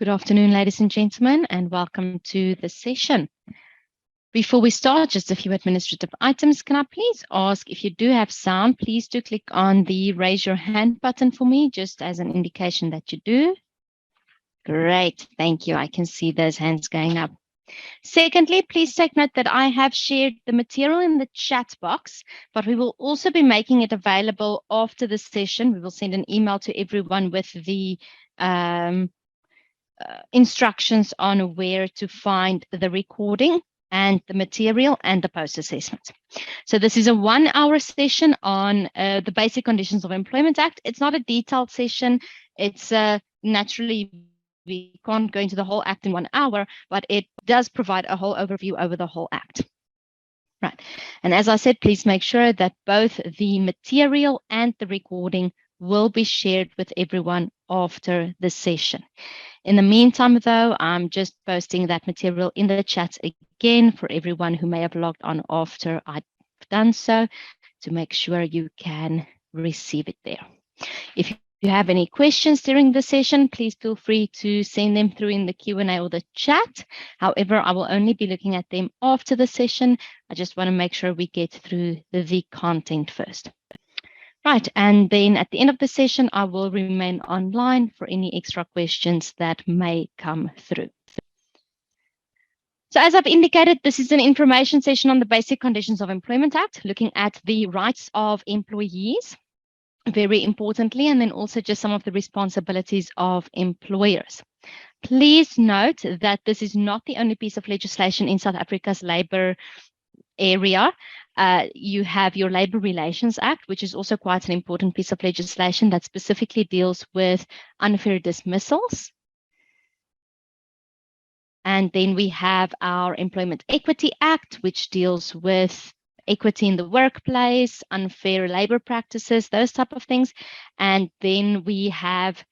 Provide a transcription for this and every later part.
Good afternoon, ladies and gentlemen, and welcome to the session. Before we start, just a few administrative items. Can I please ask, if you do have sound, please do click on the raise your hand button for me, just as an indication that you do. Great, thank you. I can see those hands going up. Secondly, please take note that I have shared the material in the chat box, but we will also be making it available after the session. We will send an email to everyone with the instructions on where to find the recording and the material and the post-assessment. So this is a 1-hour session on the Basic Conditions of Employment Act. It's not a detailed session. It's naturally, we can't go into the whole act in 1 hour, but it does provide a whole overview over the whole act. Right. And as I said, please make sure that both the material and the recording will be shared with everyone after the session. In the meantime, though, I'm just posting that material in the chat again for everyone who may have logged on after I've done so, to make sure you can receive it there. If you have any questions during the session, please feel free to send them through in the Q&A or the chat. However, I will only be looking at them after the session. I just want to make sure we get through the content first. Right, and then at the end of the session, I will remain online for any extra questions that may come through. So as I've indicated, this is an information session on the Basic Conditions of Employment Act, looking at the rights of employees, very importantly, and then also just some of the responsibilities of employers. Please note that this is not the only piece of legislation in South Africa's labour area. You have your Labour Relations Act, which is also quite an important piece of legislation that specifically deals with unfair dismissals. And then we have our Employment Equity Act, which deals with equity in the workplace, unfair labour practices, those type of things. And then we have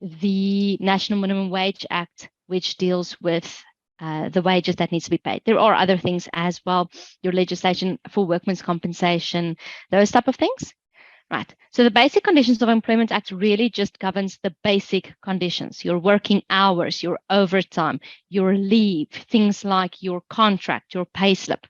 the National Minimum Wage Act, which deals with the wages that needs to be paid. There are other things as well, your legislation for workmen's compensation, those type of things. Right, so the Basic Conditions of Employment Act really just governs the basic conditions, your working hours, your overtime, your leave, things like your contract, your payslip.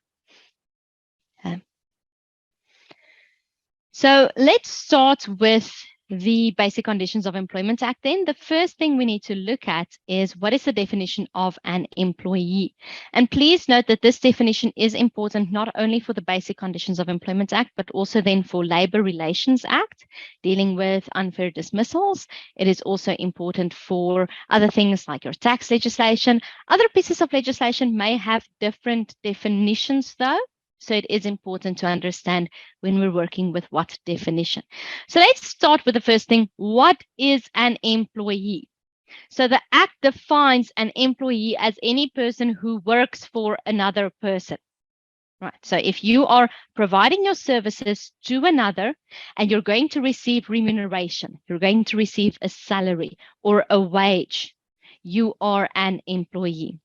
So let's start with the Basic Conditions of Employment Act. Then the first thing we need to look at is, what is the definition of an employee? And please note that this definition is important not only for the Basic Conditions of Employment Act, but also then for Labour Relations Act, dealing with unfair dismissals. It is also important for other things like your tax legislation. Other pieces of legislation may have different definitions though. So it is important to understand when we're working with what definition. So let's start with the first thing. What is an employee? So the Act defines an employee as any person who works for another person. Right. So if you are providing your services to another and you're going to receive remuneration, you're going to receive a salary or a wage, you are an employee.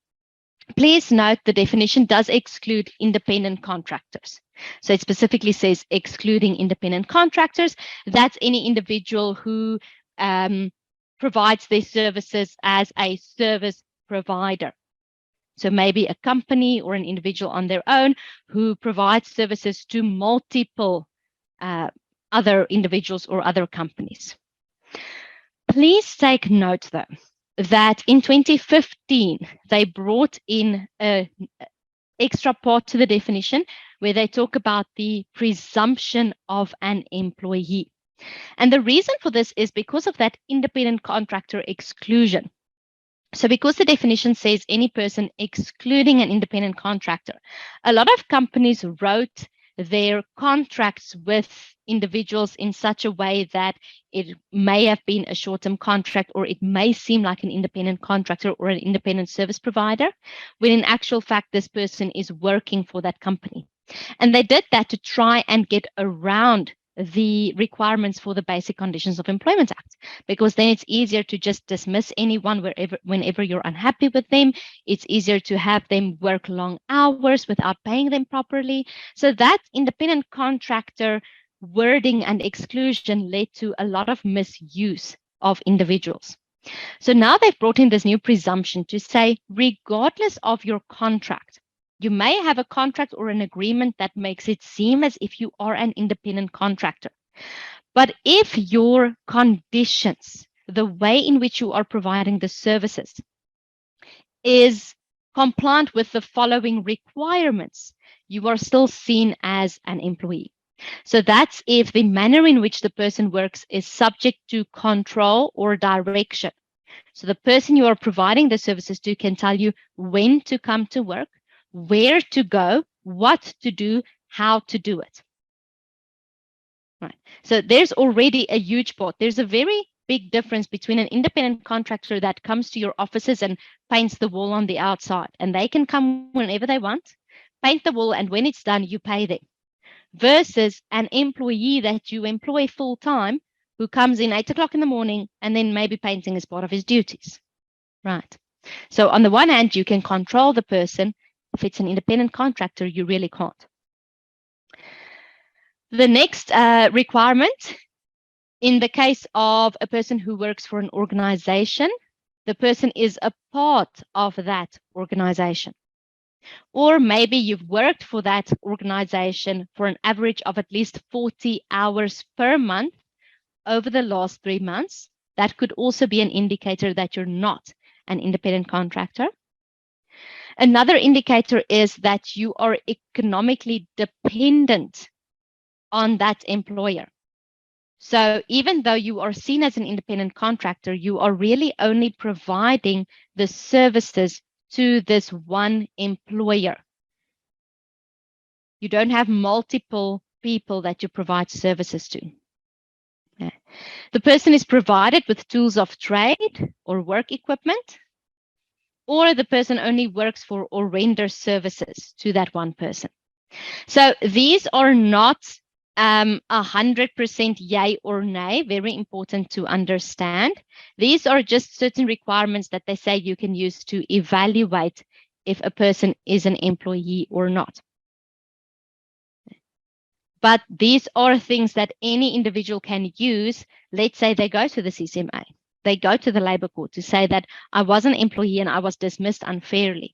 Please note the definition does exclude independent contractors. So it specifically says excluding independent contractors. That's any individual who provides their services as a service provider. So maybe a company or an individual on their own who provides services to multiple other individuals or other companies. Please take note though, that in 2015, they brought in an extra part to the definition where they talk about the presumption of an employee. And the reason for this is because of that independent contractor exclusion. So because the definition says any person excluding an independent contractor, a lot of companies wrote their contracts with individuals in such a way that it may have been a short-term contract, or it may seem like an independent contractor or an independent service provider, when in actual fact this person is working for that company. And they did that to try and get around the requirements for the Basic Conditions of Employment Act, because then it's easier to just dismiss anyone whenever you're unhappy with them. It's easier to have them work long hours without paying them properly. So that independent contractor wording and exclusion led to a lot of misuse of individuals. So now they've brought in this new presumption to say, regardless of your contract, you may have a contract or an agreement that makes it seem as if you are an independent contractor. But if your conditions, the way in which you are providing the services, is compliant with the following requirements, you are still seen as an employee. So that's if the manner in which the person works is subject to control or direction. So the person you are providing the services to can tell you when to come to work, where to go, what to do, how to do it. Right. So there's already a huge part. There's a very big difference between an independent contractor that comes to your offices and paints the wall on the outside, and they can come whenever they want, paint the wall, and when it's done, you pay them, versus an employee that you employ full time who comes in 8 o'clock in the morning and then maybe painting is part of his duties. Right. So on the one hand, you can control the person. If it's an independent contractor, you really can't. The next requirement, in the case of a person who works for an organization, the person is a part of that organization. Or maybe you've worked for that organization for an average of at least 40 hours per month over the last 3 months. That could also be an indicator that you're not an independent contractor. Another indicator is that you are economically dependent on that employer. So even though you are seen as an independent contractor, you are really only providing the services to this one employer. You don't have multiple people that you provide services to. Okay. The person is provided with tools of trade or work equipment, or the person only works for or renders services to that one person. So these are not 100% yay or nay, very important to understand. These are just certain requirements that they say you can use to evaluate if a person is an employee or not. But these are things that any individual can use. Let's say they go to the CCMA, they go to the labor court to say that I was an employee and I was dismissed unfairly.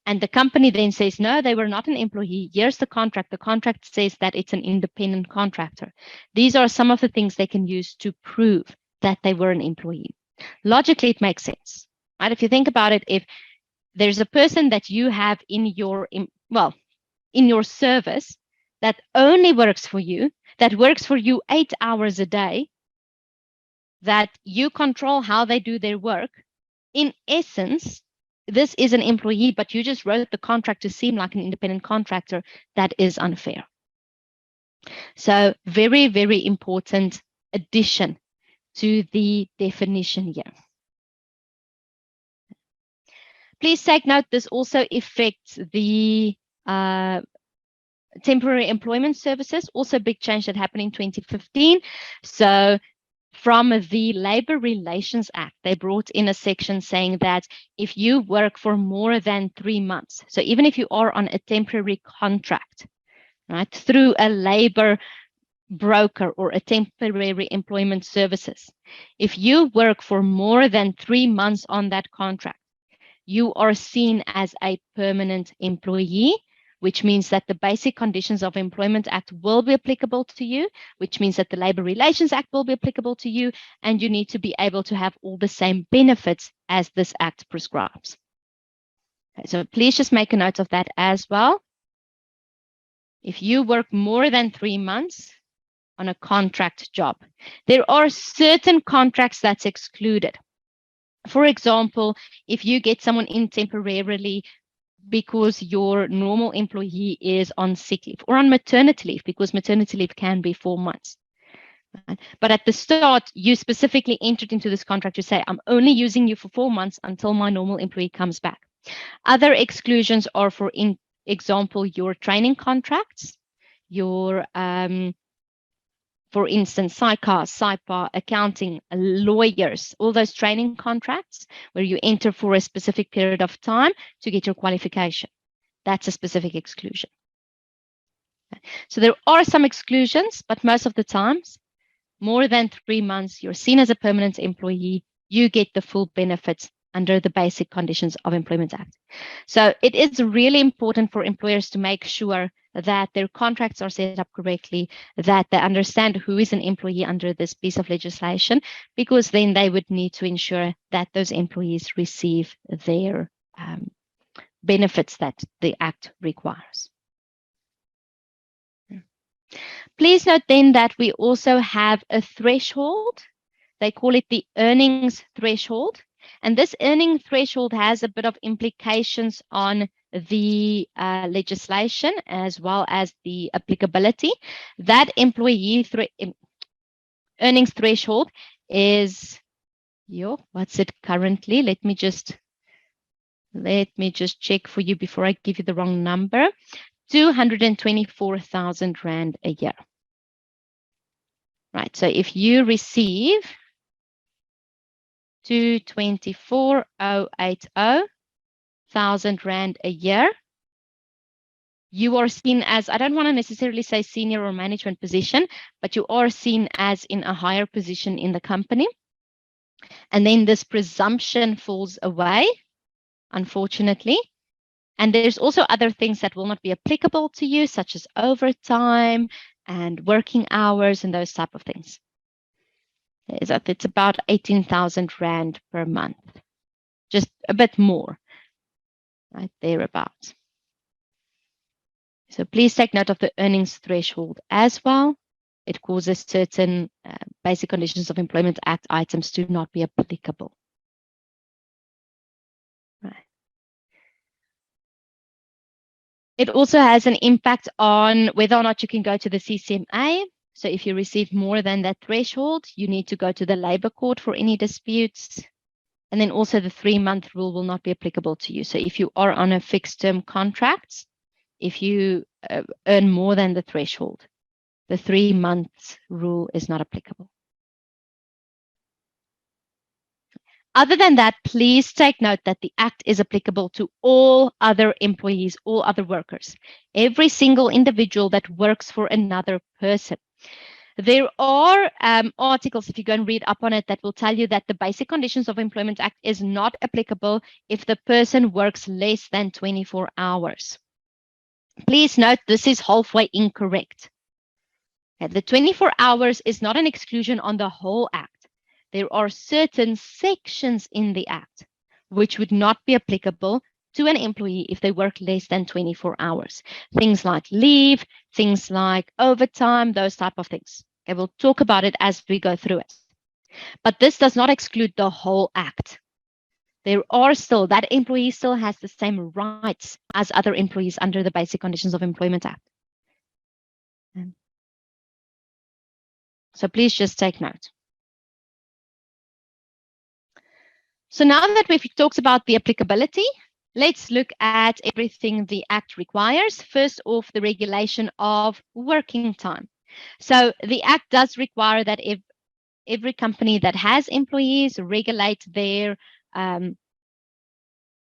And the company then says, no, they were not an employee. Here's the contract. The contract says that it's an independent contractor. These are some of the things they can use to prove that they were an employee. Logically, it makes sense, right? If you think about it, if there's a person that you have in your service that only works for you, that works for you 8 hours a day, that you control how they do their work, in essence, this is an employee, but you just wrote the contract to seem like an independent contractor. That is unfair. So very, very important addition to the definition here. Please take note, this also affects the temporary employment services, also a big change that happened in 2015. So from the Labor Relations Act, they brought in a section saying that if you work for more than 3 months, so even if you are on a temporary contract, right, through a labor broker or a temporary employment services, if you work for more than 3 months on that contract, you are seen as a permanent employee, which means that the Basic Conditions of Employment Act will be applicable to you, which means that the Labor Relations Act will be applicable to you, and you need to be able to have all the same benefits as this act prescribes. Okay, so please just make a note of that as well. If you work more than 3 months on a contract job, there are certain contracts that's excluded. For example, if you get someone in temporarily because your normal employee is on sick leave or on maternity leave, because maternity leave can be 4 months. Right? But at the start, you specifically entered into this contract to say, I'm only using you for 4 months until my normal employee comes back. Other exclusions are, for example, your training contracts, your, for instance, SICAR, SIPA, accounting, lawyers, all those training contracts where you enter for a specific period of time to get your qualification. That's a specific exclusion. So there are some exclusions, but most of the times, more than 3 months, you're seen as a permanent employee, you get the full benefits under the Basic Conditions of Employment Act. So it is really important for employers to make sure that their contracts are set up correctly, that they understand who is an employee under this piece of legislation, because then they would need to ensure that those employees receive their benefits that the Act requires. Please note then that we also have a threshold. They call it the earnings threshold. And this earning threshold has a bit of implications on the legislation as well as the applicability. That employee earnings threshold is, what's it currently? Let me just check for you before I give you the wrong number. 224,000 Rand a year. Right, so if you receive 224,080 Rand a year, you are seen as, I don't want to necessarily say senior or management position, but you are seen as in a higher position in the company. And then this presumption falls away, unfortunately. And there's also other things that will not be applicable to you, such as overtime and working hours and those type of things. It's about 18,000 Rand per month, just a bit more, right, thereabouts. So please take note of the earnings threshold as well. It causes certain Basic Conditions of Employment Act items to not be applicable. Right. It also has an impact on whether or not you can go to the CCMA. So if you receive more than that threshold, you need to go to the Labour Court for any disputes. And then also the 3-month rule will not be applicable to you. So if you are on a fixed term contract, if you earn more than the threshold, the 3-month rule is not applicable. Other than that, please take note that the Act is applicable to all other employees, all other workers, every single individual that works for another person. There are articles, if you go and read up on it, that will tell you that the Basic Conditions of Employment Act is not applicable if the person works less than 24 hours. Please note this is halfway incorrect. The 24 hours is not an exclusion on the whole Act. There are certain sections in the Act which would not be applicable to an employee if they work less than 24 hours. Things like leave, things like overtime, those type of things. Okay, we'll talk about it as we go through it. But this does not exclude the whole Act. There are still, that employee still has the same rights as other employees under the Basic Conditions of Employment Act. So please just take note. So now that we've talked about the applicability, let's look at everything the Act requires. First off, the regulation of working time. So the Act does require that if every company that has employees regulate their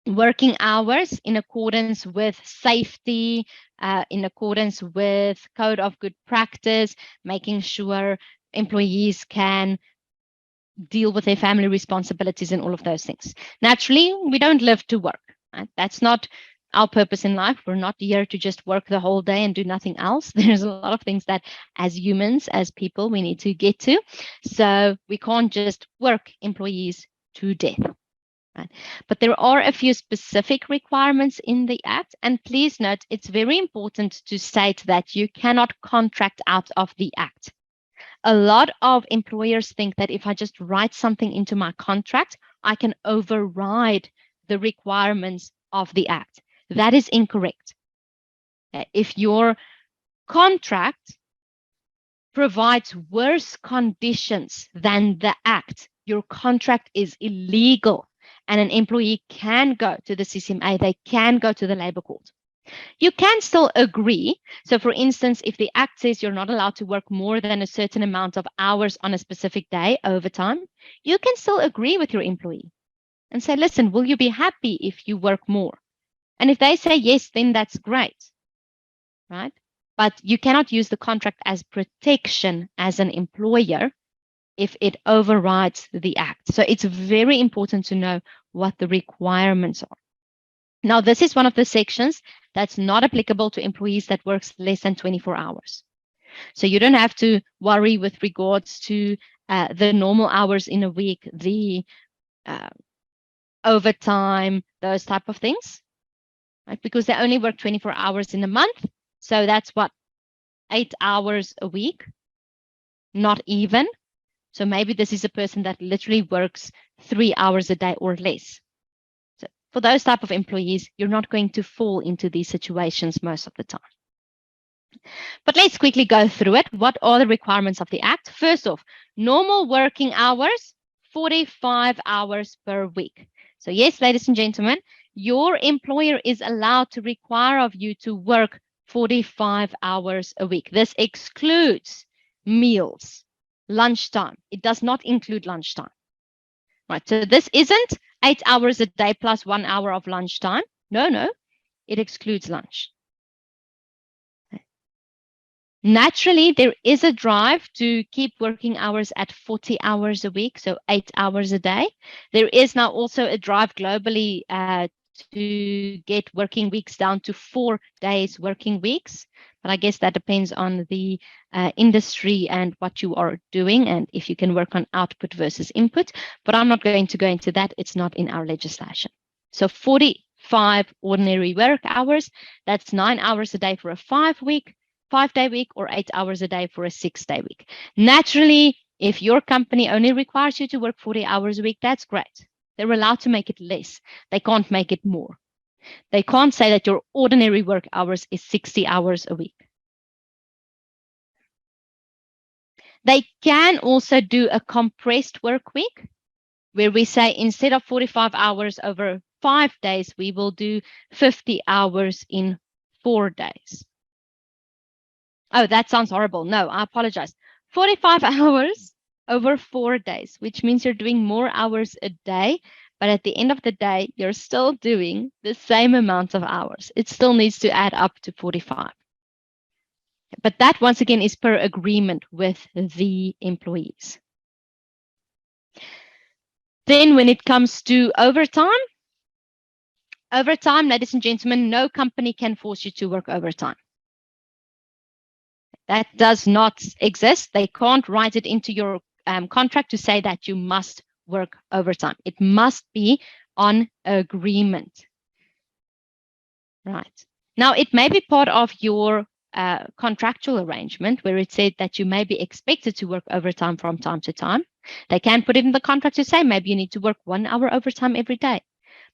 working hours in accordance with safety, in accordance with Code of Good Practice, making sure employees can deal with their family responsibilities and all of those things. Naturally, we don't live to work. Right? That's not our purpose in life. We're not here to just work the whole day and do nothing else. There's a lot of things that as humans, as people, we need to get to. So we can't just work employees to death. Right? But there are a few specific requirements in the Act. And please note, it's very important to state that you cannot contract out of the Act. A lot of employers think that if I just write something into my contract, I can override the requirements of the Act. That is incorrect. If your contract provides worse conditions than the Act, your contract is illegal, and an employee can go to the CCMA, they can go to the Labour Court. You can still agree. So for instance, if the Act says you're not allowed to work more than a certain amount of hours on a specific day overtime, you can still agree with your employee and say, listen, will you be happy if you work more? And if they say yes, then that's great, right? But you cannot use the contract as protection as an employer if it overrides the Act. So it's very important to know what the requirements are. Now, this is one of the sections that's not applicable to employees that works less than 24 hours. So you don't have to worry with regards to the normal hours in a week, the overtime, those type of things, right? Because they only work 24 hours in a month. So that's what, 8 hours a week, not even. So maybe this is a person that literally works 3 hours a day or less. So for those type of employees, you're not going to fall into these situations most of the time. But let's quickly go through it. What are the requirements of the Act? First off, normal working hours, 45 hours per week. So yes, ladies and gentlemen, your employer is allowed to require of you to work 45 hours a week. This excludes meals, lunchtime. It does not include lunchtime. Right, so this isn't 8 hours a day plus 1 hour of lunchtime. No, it excludes lunch. Naturally, there is a drive to keep working hours at 40 hours a week, so 8 hours a day. There is now also a drive globally to get working weeks down to 4 days working weeks. But I guess that depends on the industry and what you are doing and if you can work on output versus input. But I'm not going to go into that. It's not in our legislation. So 45 ordinary work hours, that's 9 hours a day for a 5-day week or 8 hours a day for a 6-day week. Naturally, if your company only requires you to work 40 hours a week, that's great. They're allowed to make it less. They can't make it more. They can't say that your ordinary work hours is 60 hours a week. They can also do a compressed work week where we say instead of 45 hours over 5 days, we will do 50 hours in 4 days. Oh, that sounds horrible. No, I apologize. 45 hours over 4 days, which means you're doing more hours a day, but at the end of the day, you're still doing the same amount of hours. It still needs to add up to 45. But that, once again, is per agreement with the employees. Then when it comes to overtime, ladies and gentlemen, no company can force you to work overtime. That does not exist. They can't write it into your contract to say that you must work overtime. It must be on agreement. Right. Now, it may be part of your contractual arrangement where it said that you may be expected to work overtime from time to time. They can put it in the contract to say maybe you need to work 1 hour overtime every day.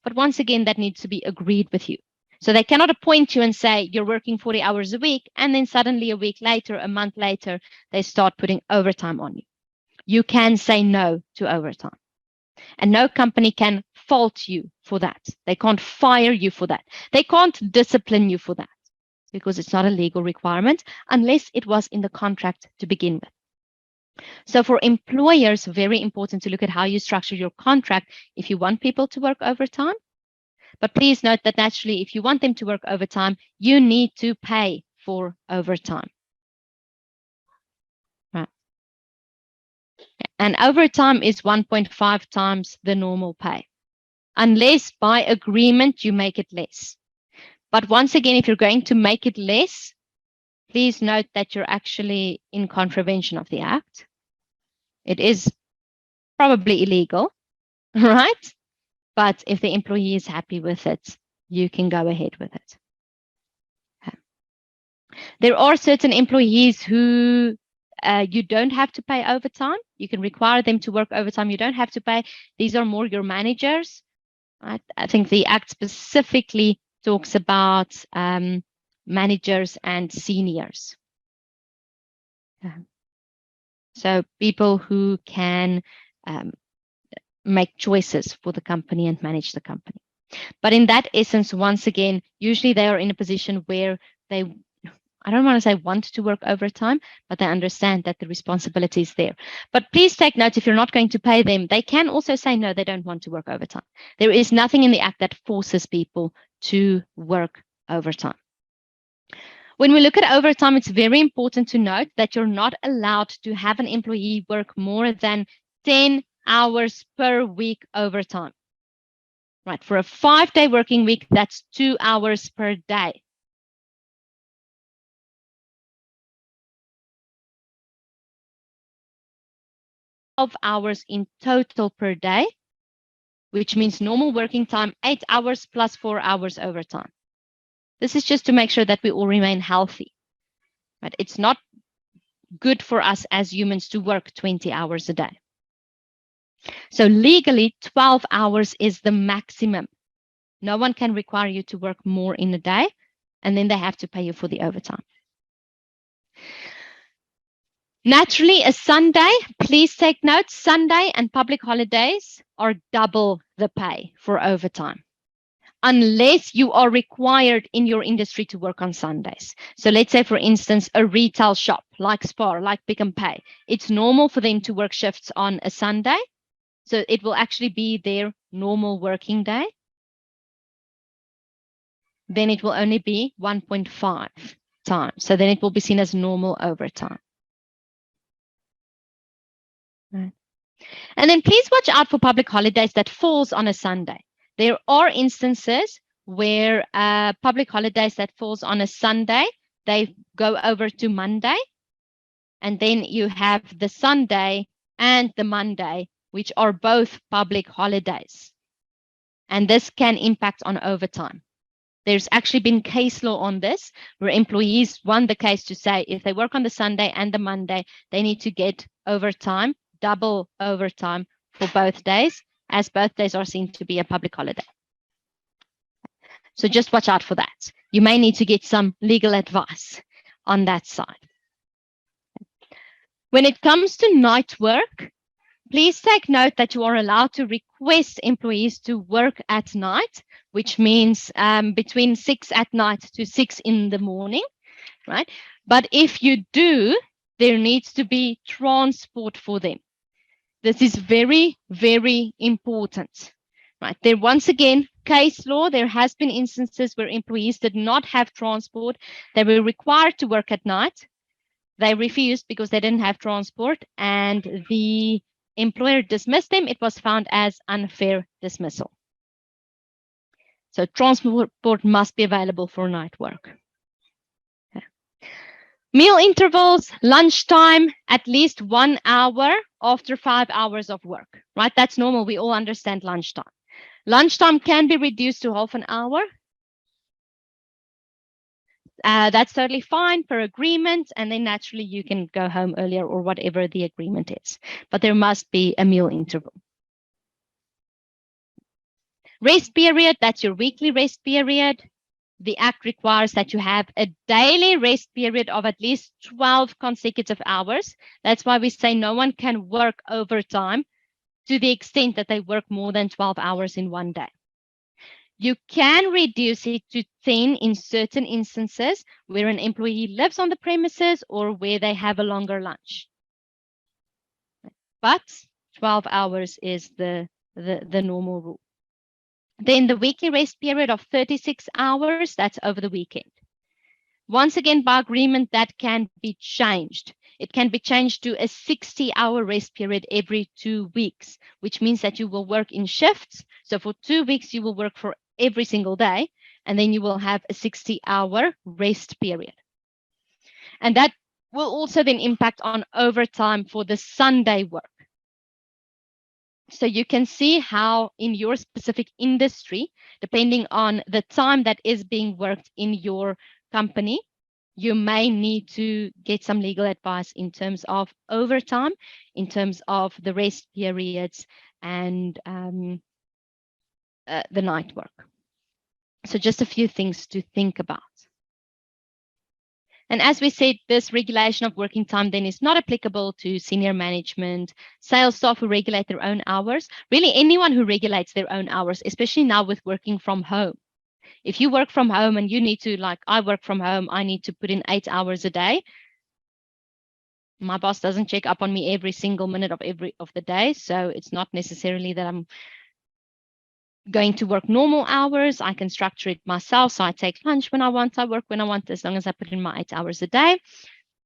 But once again, that needs to be agreed with you. So they cannot appoint you and say you're working 40 hours a week, and then suddenly a week later, a month later, they start putting overtime on you. You can say no to overtime. And no company can fault you for that. They can't fire you for that. They can't discipline you for that because it's not a legal requirement unless it was in the contract to begin with. So for employers, very important to look at how you structure your contract if you want people to work overtime. But please note that naturally, if you want them to work overtime, you need to pay for overtime. Right. And overtime is 1.5 times the normal pay, unless by agreement you make it less. But once again, if you're going to make it less, please note that you're actually in contravention of the Act. It is probably illegal, right? But if the employee is happy with it, you can go ahead with it. Okay. There are certain employees who you don't have to pay overtime. You can require them to work overtime. You don't have to pay. These are more your managers. Right? I think the Act specifically talks about managers and seniors. Okay. So people who can make choices for the company and manage the company. But in that essence, once again, usually they are in a position where they, I don't want to say want to work overtime, but they understand that the responsibility is there. But please take note, if you're not going to pay them, they can also say, no, they don't want to work overtime. There is nothing in the Act that forces people to work overtime. When we look at overtime, it's very important to note that you're not allowed to have an employee work more than 10 hours per week overtime. Right, for a 5-day working week, that's 2 hours per day. Hours in total per day, which means normal working time, 8 hours plus 4 hours overtime. This is just to make sure that we all remain healthy. Right? It's not good for us as humans to work 20 hours a day. So legally, 12 hours is the maximum. No one can require you to work more in a day, and then they have to pay you for the overtime. Naturally, a Sunday, please take note, Sunday and public holidays are double the pay for overtime, unless you are required in your industry to work on Sundays. So let's say, for instance, a retail shop like Spar, like Pick n Pay, it's normal for them to work shifts on a Sunday. So it will actually be their normal working day. Then it will only be 1.5 times. So then it will be seen as normal overtime. Right. And then please watch out for public holidays that falls on a Sunday. There are instances where public holidays that falls on a Sunday, they go over to Monday. And then you have the Sunday and the Monday, which are both public holidays. And this can impact on overtime. There's actually been case law on this, where employees won the case to say if they work on the Sunday and the Monday, they need to get overtime, double overtime for both days, as both days are seen to be a public holiday. So just watch out for that. You may need to get some legal advice on that side. When it comes to night work, please take note that you are allowed to request employees to work at night, which means between 6 at night to 6 in the morning, right? But if you do, there needs to be transport for them. This is very, very important, right? There, once again, case law, there has been instances where employees did not have transport. They were required to work at night. They refused because they didn't have transport, and the employer dismissed them. It was found as unfair dismissal. So transport must be available for night work. Okay. Meal intervals, lunchtime, at least 1 hour after 5 hours of work, right? That's normal. We all understand lunchtime. Lunchtime can be reduced to half an hour. That's totally fine per agreement, and then naturally you can go home earlier or whatever the agreement is, but there must be a meal interval. Rest period, that's your weekly rest period. The Act requires that you have a daily rest period of at least 12 consecutive hours. That's why we say no one can work overtime to the extent that they work more than 12 hours in one day. You can reduce it to 10 in certain instances where an employee lives on the premises or where they have a longer lunch. But 12 hours is the normal rule. Then the weekly rest period of 36 hours, that's over the weekend. Once again, by agreement, that can be changed. It can be changed to a 60-hour rest period every 2 weeks, which means that you will work in shifts. So for 2 weeks, you will work for every single day, and then you will have a 60-hour rest period. And that will also then impact on overtime for the Sunday work. So you can see how in your specific industry, depending on the time that is being worked in your company, you may need to get some legal advice in terms of overtime, in terms of the rest periods, and the night work. So just a few things to think about. And as we said, this regulation of working time then is not applicable to senior management, sales staff who regulate their own hours, really anyone who regulates their own hours, especially now with working from home. If you work from home and you need to, like I work from home, I need to put in 8 hours a day. My boss doesn't check up on me every single minute of the day. So it's not necessarily that going to work normal hours. I can structure it myself. So I take lunch when I want, I work when I want, as long as I put in my 8 hours a day.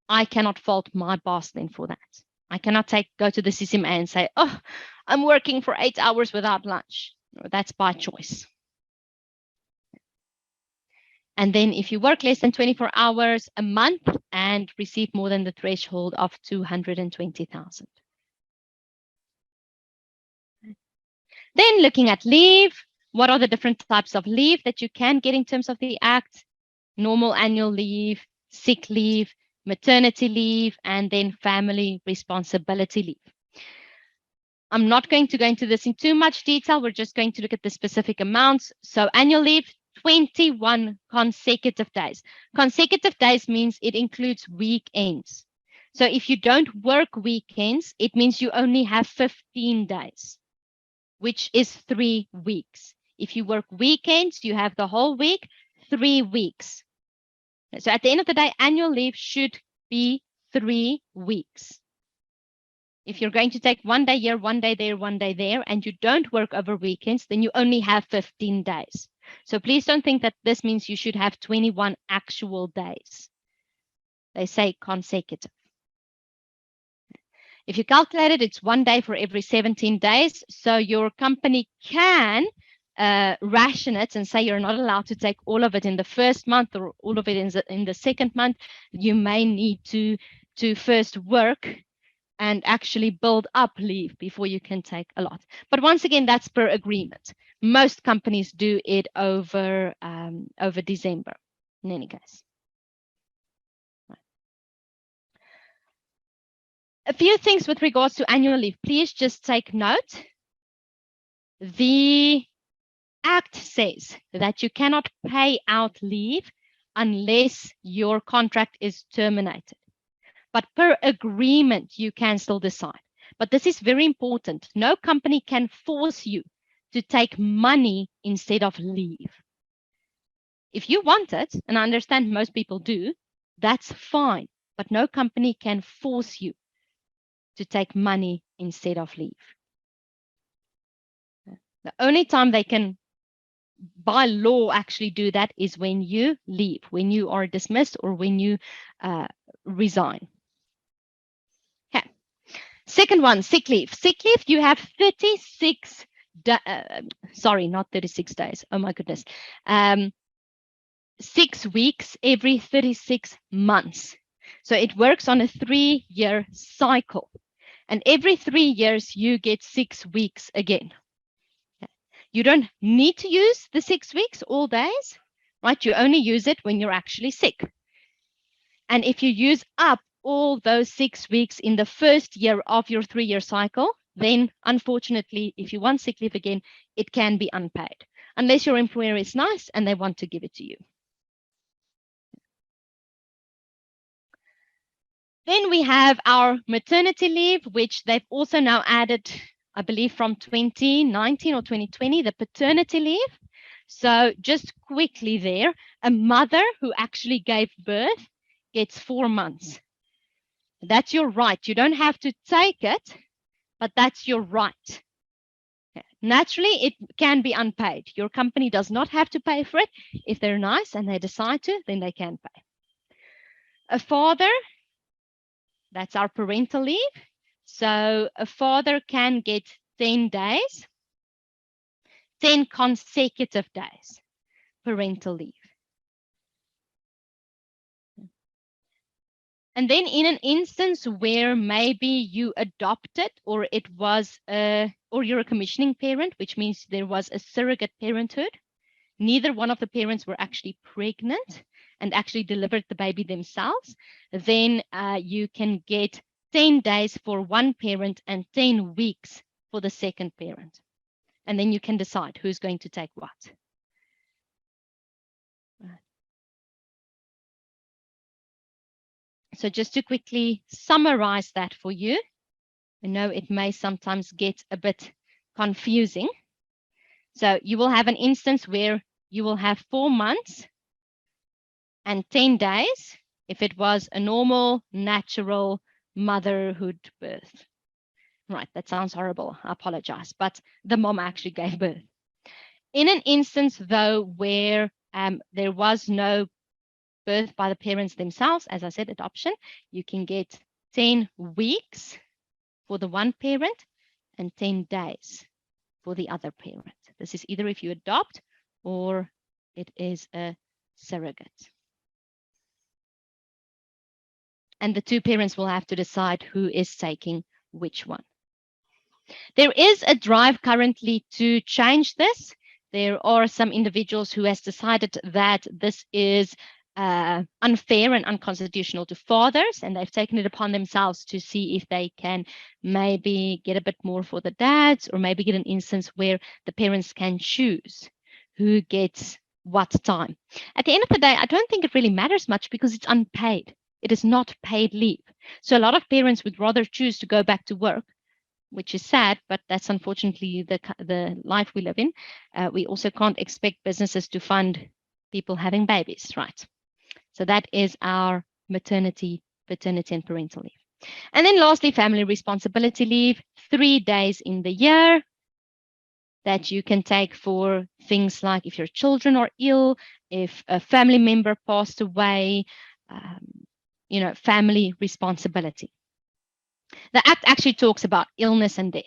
I cannot fault my boss then for that. I cannot go to the CCMA and say, oh, I'm working for 8 hours without lunch. No, that's by choice. And then if you work less than 24 hours a month and receive more than the threshold of 220,000. Then looking at leave, what are the different types of leave that you can get in terms of the Act? Normal annual leave, sick leave, maternity leave, and then family responsibility leave. I'm not going to go into this in too much detail. We're just going to look at the specific amounts. So annual leave, 21 consecutive days. Consecutive days means it includes weekends. So if you don't work weekends, it means you only have 15 days, which is 3 weeks. If you work weekends, you have the whole week, 3 weeks. So at the end of the day, annual leave should be 3 weeks. If you're going to take 1 day here, 1 day there, 1 day there, and you don't work over weekends, then you only have 15 days. So please don't think that this means you should have 21 actual days. They say consecutive. If you calculate it, it's 1 day for every 17 days. So your company can ration it and say you're not allowed to take all of it in the first month or all of it in the second month. You may need to first work and actually build up leave before you can take a lot. But once again, that's per agreement. Most companies do it over December, in any case. A few things with regards to annual leave. Please just take note. The Act says that you cannot pay out leave unless your contract is terminated. But per agreement, you can still decide. But this is very important. No company can force you to take money instead of leave. If you want it, and I understand most people do, that's fine. But no company can force you to take money instead of leave. The only time they can, by law, actually do that is when you leave, when you are dismissed or when you resign. Okay. Second one, sick leave. Sick leave, you have 36, sorry, not 36 days. Oh my goodness. 6 weeks every 36 months. So it works on a 3-year cycle. And every 3 years, you get 6 weeks again. You don't need to use the 6 weeks all days, right? You only use it when you're actually sick. And if you use up all those 6 weeks in the first year of your 3-year cycle, then unfortunately, if you want sick leave again, it can be unpaid, unless your employer is nice and they want to give it to you. Then we have our maternity leave, which they've also now added, I believe from 2019 or 2020, the paternity leave. So just quickly there, a mother who actually gave birth gets 4 months. That's your right. You don't have to take it, but that's your right. Naturally, it can be unpaid. Your company does not have to pay for it. If they're nice and they decide to, then they can pay. A father, that's our parental leave. So a father can get 10 days, 10 consecutive days parental leave. And then in an instance where maybe you adopted or it was or you're a commissioning parent, which means there was a surrogate parenthood, neither one of the parents were actually pregnant and actually delivered the baby themselves, then you can get 10 days for one parent and 10 weeks for the second parent. And then you can decide who's going to take what. So just to quickly summarize that for you, I know it may sometimes get a bit confusing. So you will have an instance where you will have 4 months and 10 days if it was a normal, natural motherhood birth. Right, that sounds horrible. I apologize, but the mom actually gave birth. In an instance, though, where there was no birth by the parents themselves, as I said, adoption, you can get 10 weeks for the one parent and 10 days for the other parent. This is either if you adopt or it is a surrogate. And the two parents will have to decide who is taking which one. There is a drive currently to change this. There are some individuals who has decided that this is unfair and unconstitutional to fathers, and they've taken it upon themselves to see if they can maybe get a bit more for the dads, or maybe get an instance where the parents can choose who gets what time. At the end of the day, I don't think it really matters much because it's unpaid. It is not paid leave. So a lot of parents would rather choose to go back to work, which is sad, but that's unfortunately the life we live in. We also can't expect businesses to fund people having babies, right? So that is our maternity, paternity, and parental leave. And then lastly, family responsibility leave, 3 days in the year that you can take for things like if your children are ill, if a family member passed away, family responsibility. The Act actually talks about illness and death.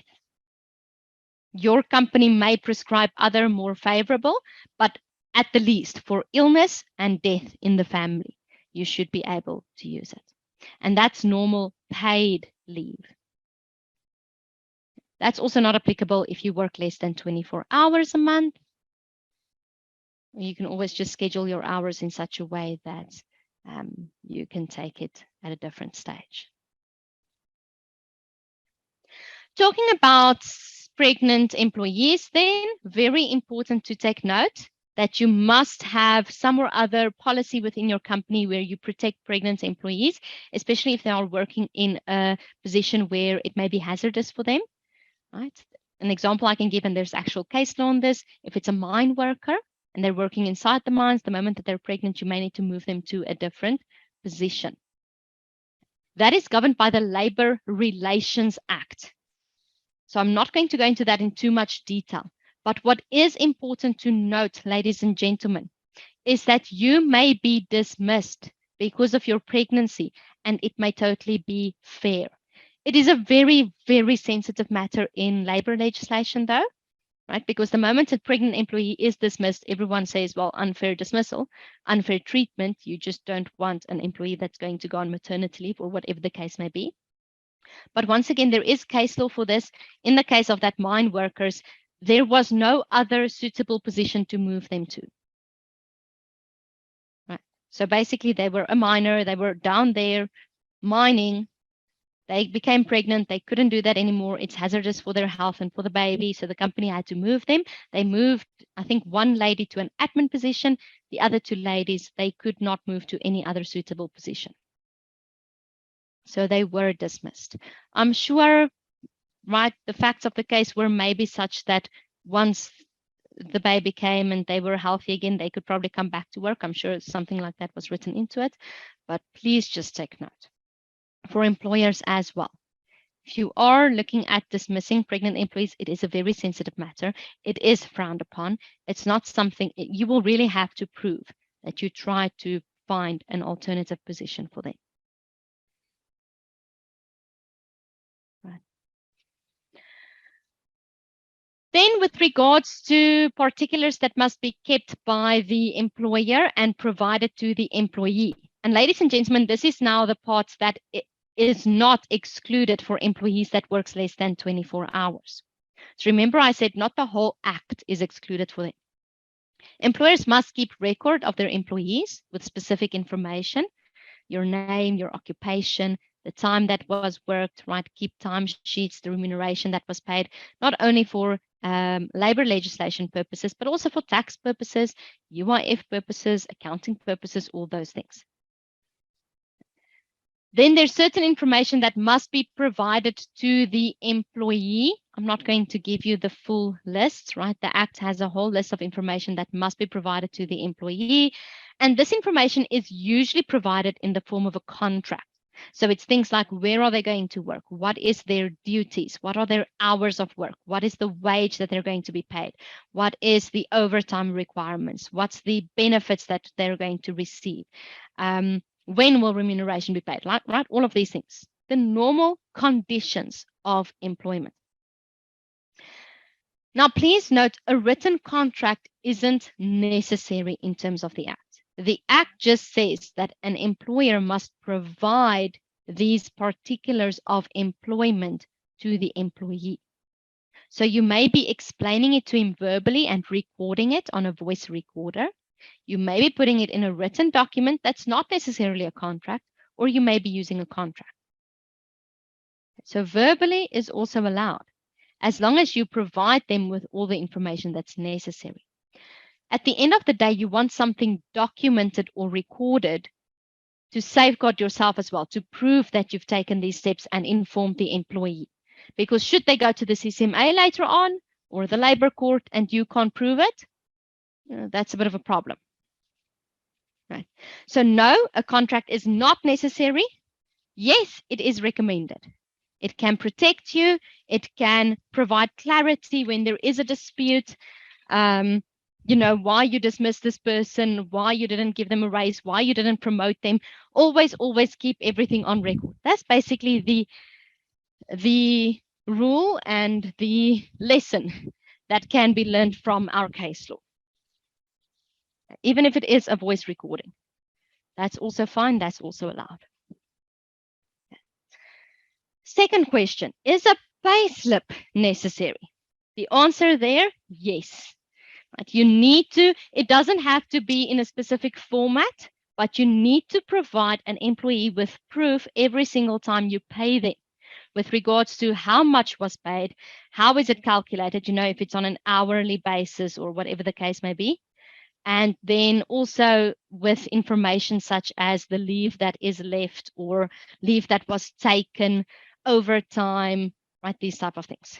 Your company may prescribe other more favorable, but at the least for illness and death in the family, you should be able to use it. And that's normal paid leave. That's also not applicable if you work less than 24 hours a month. You can always just schedule your hours in such a way that you can take it at a different stage. Talking about pregnant employees, then, very important to take note that you must have some or other policy within your company where you protect pregnant employees, especially if they are working in a position where it may be hazardous for them, right? An example I can give, and there's actual case law on this, if it's a mine worker and they're working inside the mines, the moment that they're pregnant, you may need to move them to a different position. That is governed by the Labor Relations Act. So I'm not going to go into that in too much detail. But what is important to note, ladies and gentlemen, is that you may be dismissed because of your pregnancy, and it may totally be fair. It is a very, very sensitive matter in labor legislation, though, right? Because the moment a pregnant employee is dismissed, everyone says, well, unfair dismissal, unfair treatment. You just don't want an employee that's going to go on maternity leave or whatever the case may be. But once again, there is case law for this. In the case of that mine workers, there was no other suitable position to move them to. Right. So basically, they were a miner. They were down there mining. They became pregnant. They couldn't do that anymore. It's hazardous for their health and for the baby. So the company had to move them. They moved, I think, one lady to an admin position. The other two ladies, they could not move to any other suitable position. So they were dismissed. I'm sure, right, the facts of the case were maybe such that once the baby came and they were healthy again, they could probably come back to work. I'm sure something like that was written into it. But please just take note. For employers as well. If you are looking at dismissing pregnant employees, it is a very sensitive matter. It is frowned upon. It's not something you will really have to prove that you try to find an alternative position for them. Right. Then with regards to particulars that must be kept by the employer and provided to the employee. And ladies and gentlemen, this is now the part that is not excluded for employees that works less than 24 hours. So remember I said not the whole act is excluded for them. Employers must keep record of their employees with specific information, your name, your occupation, the time that was worked, right? Keep time sheets, the remuneration that was paid, not only for labor legislation purposes, but also for tax purposes, UIF purposes, accounting purposes, all those things. Then there's certain information that must be provided to the employee. I'm not going to give you the full list, right? The Act has a whole list of information that must be provided to the employee. And this information is usually provided in the form of a contract. So it's things like, where are they going to work? What is their duties? What are their hours of work? What is the wage that they're going to be paid? What is the overtime requirements? What's the benefits that they're going to receive? When will remuneration be paid? Right? All of these things. The normal conditions of employment. Now, please note, a written contract isn't necessary in terms of the Act. The Act just says that an employer must provide these particulars of employment to the employee. So you may be explaining it to him verbally and recording it on a voice recorder. You may be putting it in a written document that's not necessarily a contract, or you may be using a contract. So verbally is also allowed, as long as you provide them with all the information that's necessary. At the end of the day, you want something documented or recorded to safeguard yourself as well, to prove that you've taken these steps and informed the employee. Because should they go to the CCMA later on or the labor court and you can't prove it, that's a bit of a problem. Right. So no, a contract is not necessary. Yes, it is recommended. It can protect you. It can provide clarity when there is a dispute. You know, why you dismissed this person, why you didn't give them a raise, why you didn't promote them. Always keep everything on record. That's basically the rule and the lesson that can be learned from our case law. Even if it is a voice recording, that's also fine. That's also allowed. Second question, is a payslip necessary? The answer there, yes. Right? You need to, it doesn't have to be in a specific format, but you need to provide an employee with proof every single time you pay them with regards to how much was paid, how is it calculated, you know, if it's on an hourly basis or whatever the case may be. And then also with information such as the leave that is left or leave that was taken, overtime, right? These type of things.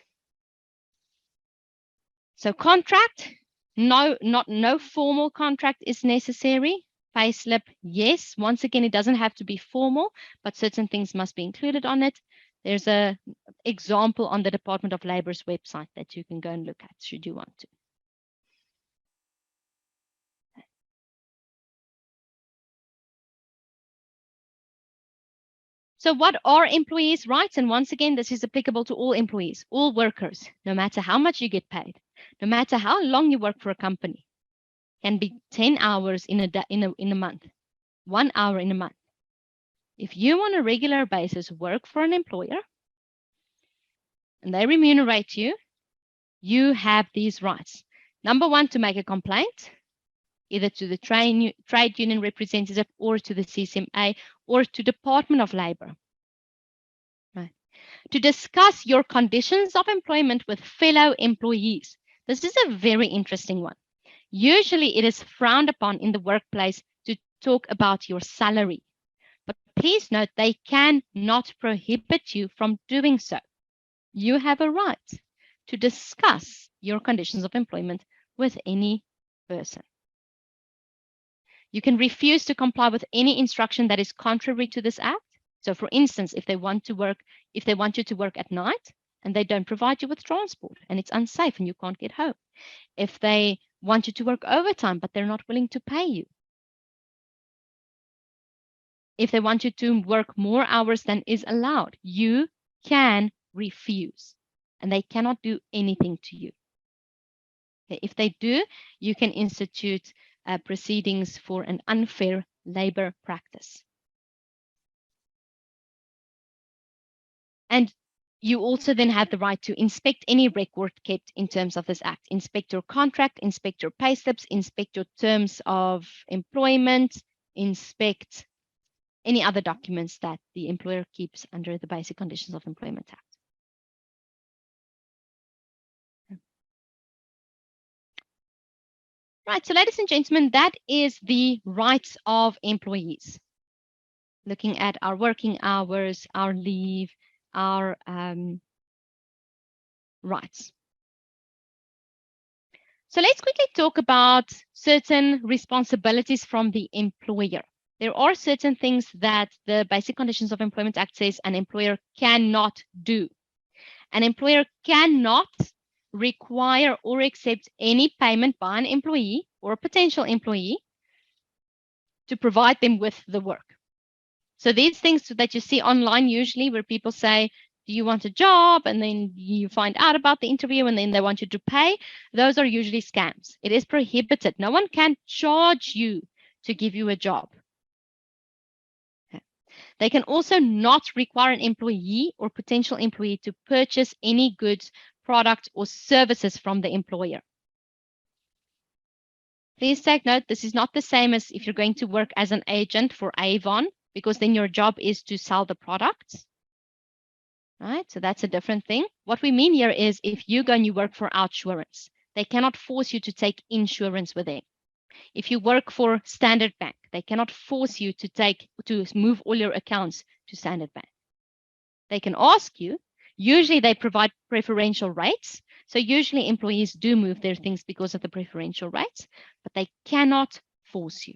So contract, no formal contract is necessary. Payslip, yes. Once again, it doesn't have to be formal, but certain things must be included on it. There's an example on the Department of Labor's website that you can go and look at should you want to. So what are employees' rights? And once again, this is applicable to all employees, all workers, no matter how much you get paid, no matter how long you work for a company. Can be 10 hours in a month, 1 hour in a month. If you on a regular basis work for an employer and they remunerate you, you have these rights. Number one, to make a complaint, either to the trade union representative or to the CCMA or to Department of Labor. Right. To discuss your conditions of employment with fellow employees. This is a very interesting one. Usually it is frowned upon in the workplace to talk about your salary. But please note, they cannot prohibit you from doing so. You have a right to discuss your conditions of employment with any person. You can refuse to comply with any instruction that is contrary to this act. So for instance, if they want you to work at night and they don't provide you with transport and it's unsafe and you can't get home. If they want you to work overtime, but they're not willing to pay you. If they want you to work more hours than is allowed, you can refuse and they cannot do anything to you. Okay, if they do, you can institute proceedings for an unfair labor practice. And you also then have the right to inspect any record kept in terms of this act. Inspect your contract, inspect your pay slips, inspect your terms of employment, inspect any other documents that the employer keeps under the Basic Conditions of Employment Act. Right, so ladies and gentlemen, that is the rights of employees. Looking at our working hours, our leave, our rights. So let's quickly talk about certain responsibilities from the employer. There are certain things that the Basic Conditions of Employment Act says an employer cannot do. An employer cannot require or accept any payment by an employee or a potential employee to provide them with the work. So these things that you see online usually where people say, do you want a job? And then you find out about the interview and then they want you to pay. Those are usually scams. It is prohibited. No one can charge you to give you a job. They can also not require an employee or potential employee to purchase any goods, products, or services from the employer. Please take note, this is not the same as if you're going to work as an agent for Avon, because then your job is to sell the products. Right? So that's a different thing. What we mean here is if you go and you work for Outsurance, they cannot force you to take insurance with them. If you work for Standard Bank, they cannot force you to move all your accounts to Standard Bank. They can ask you. Usually they provide preferential rates. So usually employees do move their things because of the preferential rates, but they cannot force you.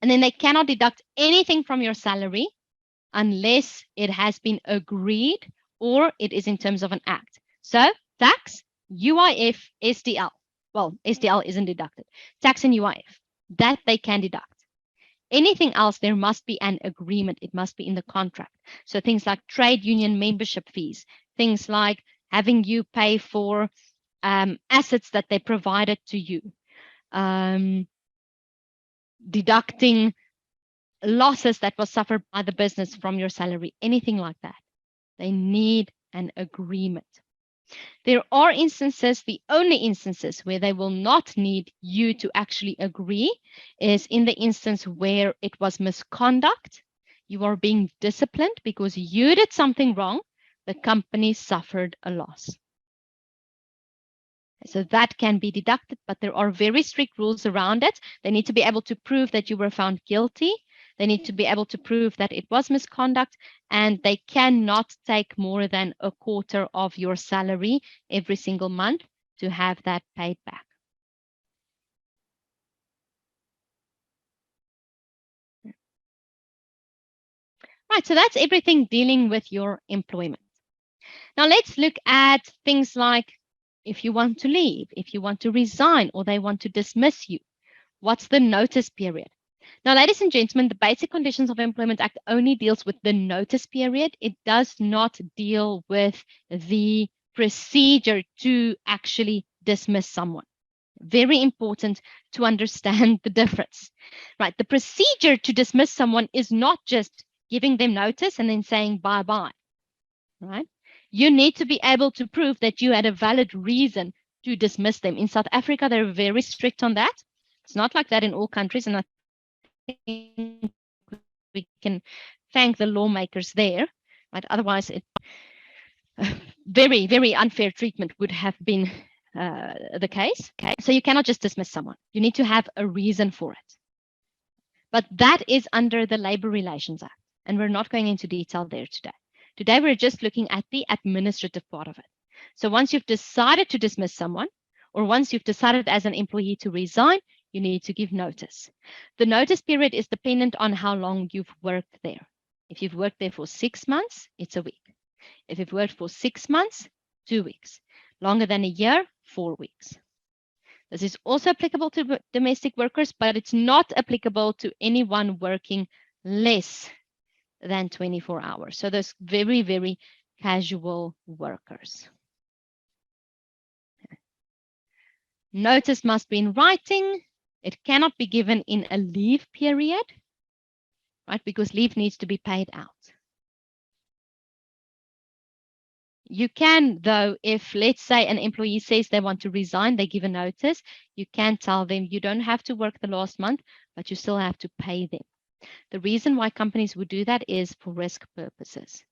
And then they cannot deduct anything from your salary unless it has been agreed or it is in terms of an act. So tax, UIF, SDL. Well, SDL isn't deducted. Tax and UIF, that they can deduct. Anything else, there must be an agreement. It must be in the contract. So things like trade union membership fees, things like having you pay for assets that they provided to you, deducting losses that was suffered by the business from your salary, anything like that. They need an agreement. There are instances, the only instances where they will not need you to actually agree is in the instance where it was misconduct. You are being disciplined because you did something wrong. The company suffered a loss. So that can be deducted, but there are very strict rules around it. They need to be able to prove that you were found guilty. They need to be able to prove that it was misconduct, and they cannot take more than a quarter of your salary every single month to have that paid back. Right, so that's everything dealing with your employment. Now let's look at things like if you want to leave, if you want to resign, or they want to dismiss you. What's the notice period? Now, ladies and gentlemen, the Basic Conditions of Employment Act only deals with the notice period. It does not deal with the procedure to actually dismiss someone. Very important to understand the difference, right? The procedure to dismiss someone is not just giving them notice and then saying bye-bye, right? You need to be able to prove that you had a valid reason to dismiss them. In South Africa, they're very strict on that. It's not like that in all countries, and I think we can thank the lawmakers there, right? Otherwise, very, very unfair treatment would have been the case. Okay, so you cannot just dismiss someone. You need to have a reason for it. But that is under the Labor Relations Act, and we're not going into detail there today. Today, we're just looking at the administrative part of it. So once you've decided to dismiss someone, or once you've decided as an employee to resign, you need to give notice. The notice period is dependent on how long you've worked there. If you've worked there for 6 months, it's a week. If you've worked for 6 months, 2 weeks. Longer than a year, 4 weeks. This is also applicable to domestic workers, but it's not applicable to anyone working less than 24 hours. So those very, very casual workers. Notice must be in writing. It cannot be given in a leave period, right? Because leave needs to be paid out. You can, though, if let's say an employee says they want to resign, they give a notice, you can tell them you don't have to work the last month, but you still have to pay them. The reason why companies would do that is for risk purposes,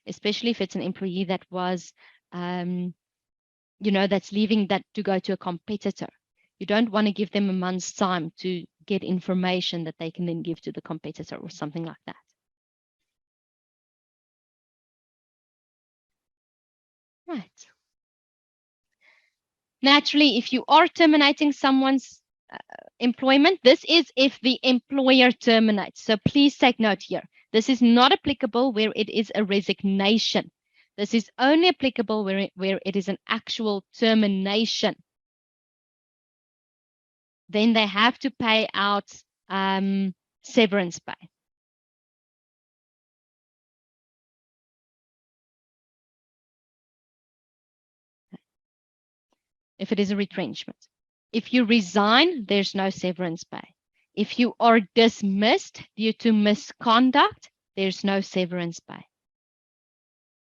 especially if it's an employee that was, that's leaving that to go to a competitor. You don't want to give them a month's time to get information that they can then give to the competitor or something like that. Right. Naturally, if you are terminating someone's employment. This is if the employer terminates. So please take note here. This is not applicable where it is a resignation. This is only applicable where it is an actual termination. Then they have to pay out severance pay. If it is a retrenchment. If you resign, there's no severance pay. If you are dismissed due to misconduct, there's no severance pay.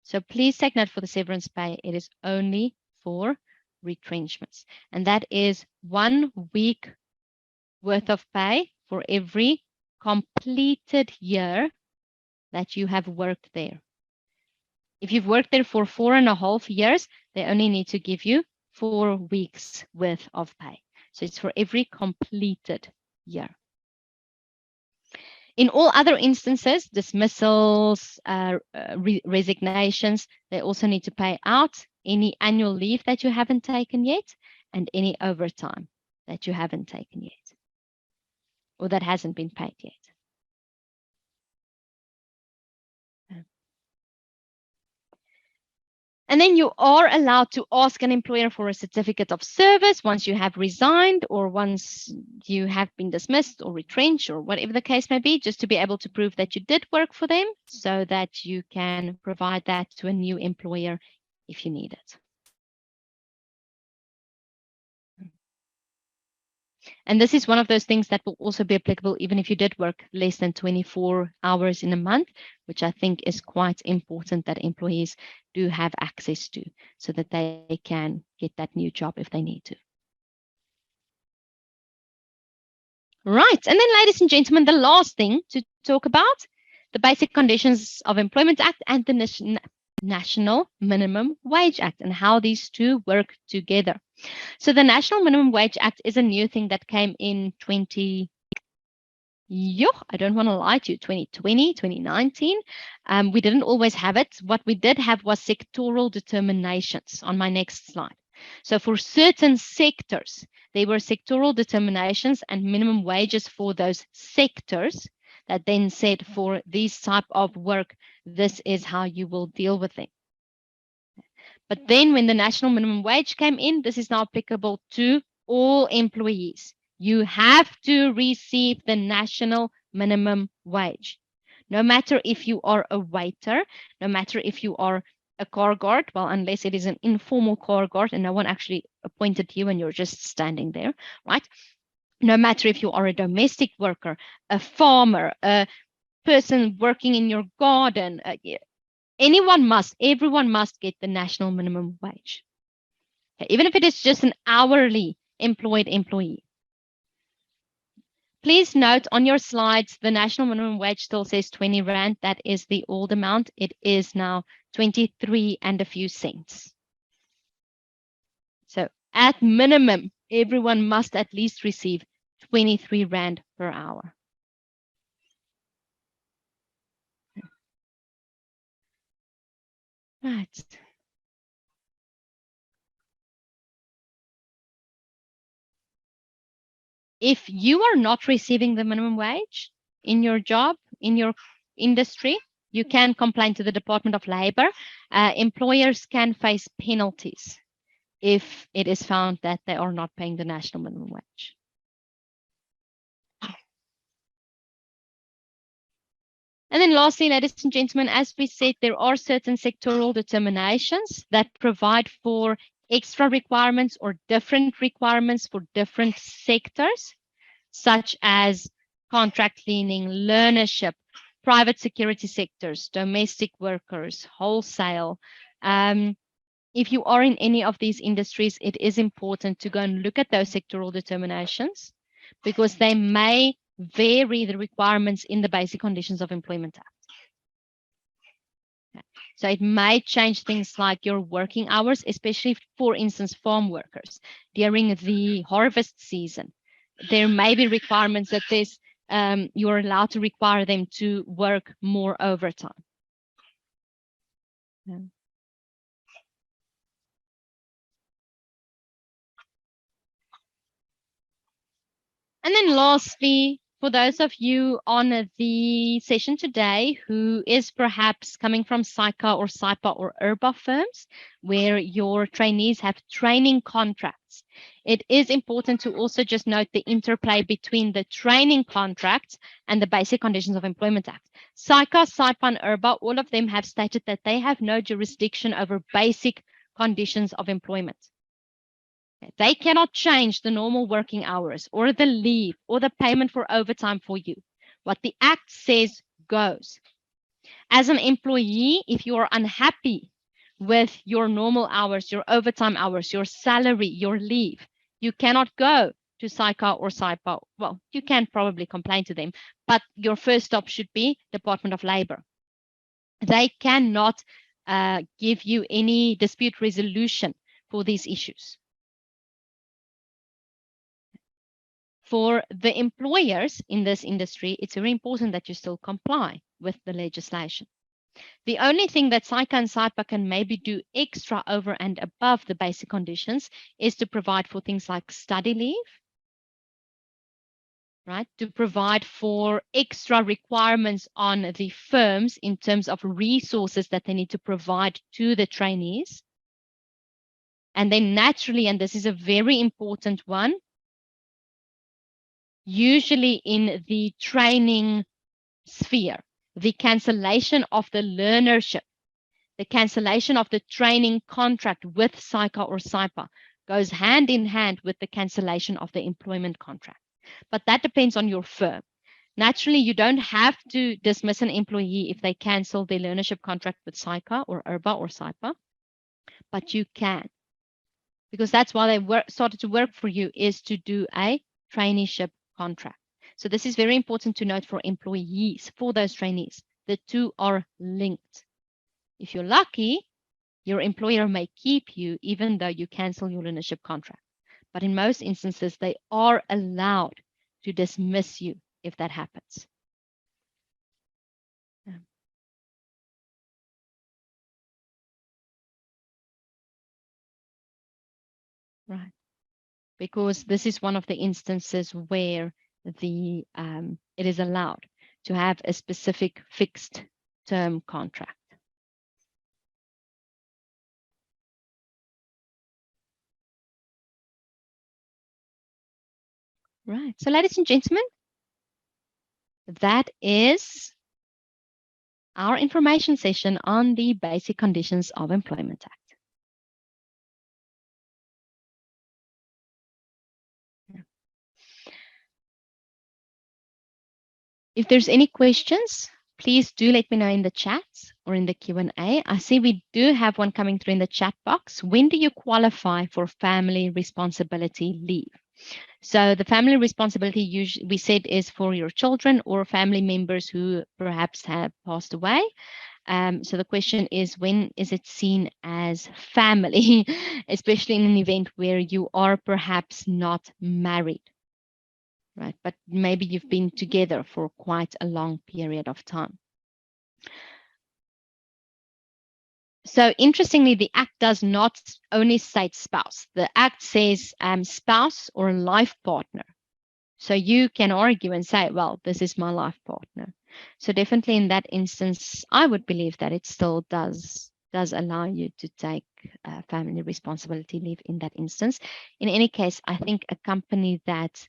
So please take note for the severance pay. It is only for retrenchments. And that is 1 week worth of pay for every completed year that you have worked there. If you've worked there for 4.5 years, they only need to give you 4 weeks worth of pay. So it's for every completed year. In all other instances, dismissals, resignations, they also need to pay out any annual leave that you haven't taken yet and any overtime that you haven't taken yet or that hasn't been paid yet. And then you are allowed to ask an employer for a certificate of service once you have resigned or once you have been dismissed or retrenched or whatever the case may be, just to be able to prove that you did work for them so that you can provide that to a new employer if you need it. And this is one of those things that will also be applicable even if you did work less than 24 hours in a month, which I think is quite important that employees do have access to so that they can get that new job if they need to. Right. And then, ladies and gentlemen, the last thing to talk about, the Basic Conditions of Employment Act and the National Minimum Wage Act and how these two work together. So the National Minimum Wage Act is a new thing that came in 2019. We didn't always have it. What we did have was sectoral determinations on my next slide. So for certain sectors, there were sectoral determinations and minimum wages for those sectors that then said for this type of work, this is how you will deal with them. But then when the national minimum wage came in, this is now applicable to all employees. You have to receive the national minimum wage. No matter if you are a waiter, no matter if you are a car guard, well, unless it is an informal car guard and no one actually appointed you and you're just standing there, right? No matter if you are a domestic worker, a farmer, a person working in your garden, everyone must get the national minimum wage. Okay, even if it is just an hourly employed employee. Please note on your slides, the national minimum wage still says 20 Rand. That is the old amount. It is now 23 and a few cents. So at minimum, everyone must at least receive 23 Rand per hour. Right. If you are not receiving the minimum wage in your job, in your industry, you can complain to the Department of Labor. Employers can face penalties if it is found that they are not paying the national minimum wage. And then lastly, ladies and gentlemen, as we said, there are certain sectoral determinations that provide for extra requirements or different requirements for different sectors, such as contract cleaning, learnership, private security sectors, domestic workers, wholesale. If you are in any of these industries, it is important to go and look at those sectoral determinations because they may vary the requirements in the Basic Conditions of Employment Act. Okay. So it may change things like your working hours, especially, for instance, farm workers during the harvest season. There may be requirements that you're allowed to require them to work more overtime. Yeah. And then lastly, for those of you on the session today who is perhaps coming from SAICA or SAIPA or IRBA firms where your trainees have training contracts, it is important to also just note the interplay between the training contracts and the Basic Conditions of Employment Act. SAICA, SAIPA, and IRBA, all of them have stated that they have no jurisdiction over basic conditions of employment. They cannot change the normal working hours or the leave or the payment for overtime for you. What the Act says goes. As an employee, if you are unhappy with your normal hours, your overtime hours, your salary, your leave, you cannot go to SAICA or SAIPA. Well, you can probably complain to them, but your first stop should be Department of Labor. They cannot give you any dispute resolution for these issues. For the employers in this industry, it's very important that you still comply with the legislation. The only thing that SAICA and SAIPA can maybe do extra over and above the basic conditions is to provide for things like study leave, right? To provide for extra requirements on the firms in terms of resources that they need to provide to the trainees. And then naturally, and this is a very important one, usually in the training sphere, the cancellation of the learnership, the cancellation of the training contract with SAICA or SAIPA goes hand in hand with the cancellation of the employment contract. But that depends on your firm. Naturally, you don't have to dismiss an employee if they cancel their learnership contract with SAICA or IRBA or SAIPA, but you can. Because that's why they started to work for you, is to do a traineeship contract. So this is very important to note for employees, for those trainees. The two are linked. If you're lucky, your employer may keep you even though you cancel your learnership contract. But in most instances, they are allowed to dismiss you if that happens. Right. Because this is one of the instances where the it is allowed to have a specific fixed term contract. Right. So ladies and gentlemen, that is our information session on the Basic Conditions of Employment Act. If there's any questions, please do let me know in the chat or in the Q&A. I see we do have one coming through in the chat box. When do you qualify for family responsibility leave? So the family responsibility usually we said is for your children or family members who perhaps have passed away. So the question is, when is it seen as family, especially in an event where you are perhaps not married? Right, but maybe you've been together for quite a long period of time. So interestingly, the Act does not only state spouse. The Act says spouse or life partner. So you can argue and say, well, this is my life partner. So definitely in that instance, I would believe that it still does allow you to take family responsibility leave in that instance. In any case, I think a company that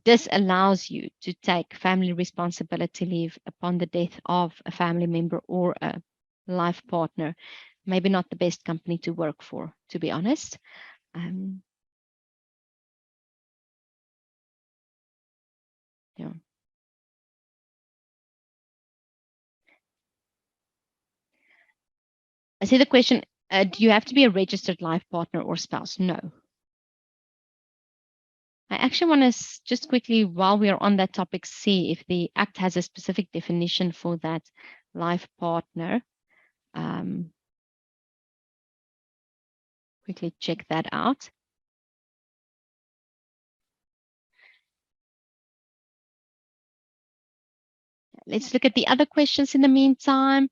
this allows you to take family responsibility leave upon the death of a family member or a life partner. Maybe not the best company to work for, to be honest. Yeah. I see the question, do you have to be a registered life partner or spouse? No. I actually want to just quickly, while we are on that topic, see if the Act has a specific definition for that life partner. Quickly check that out. Let's look at the other questions in the meantime.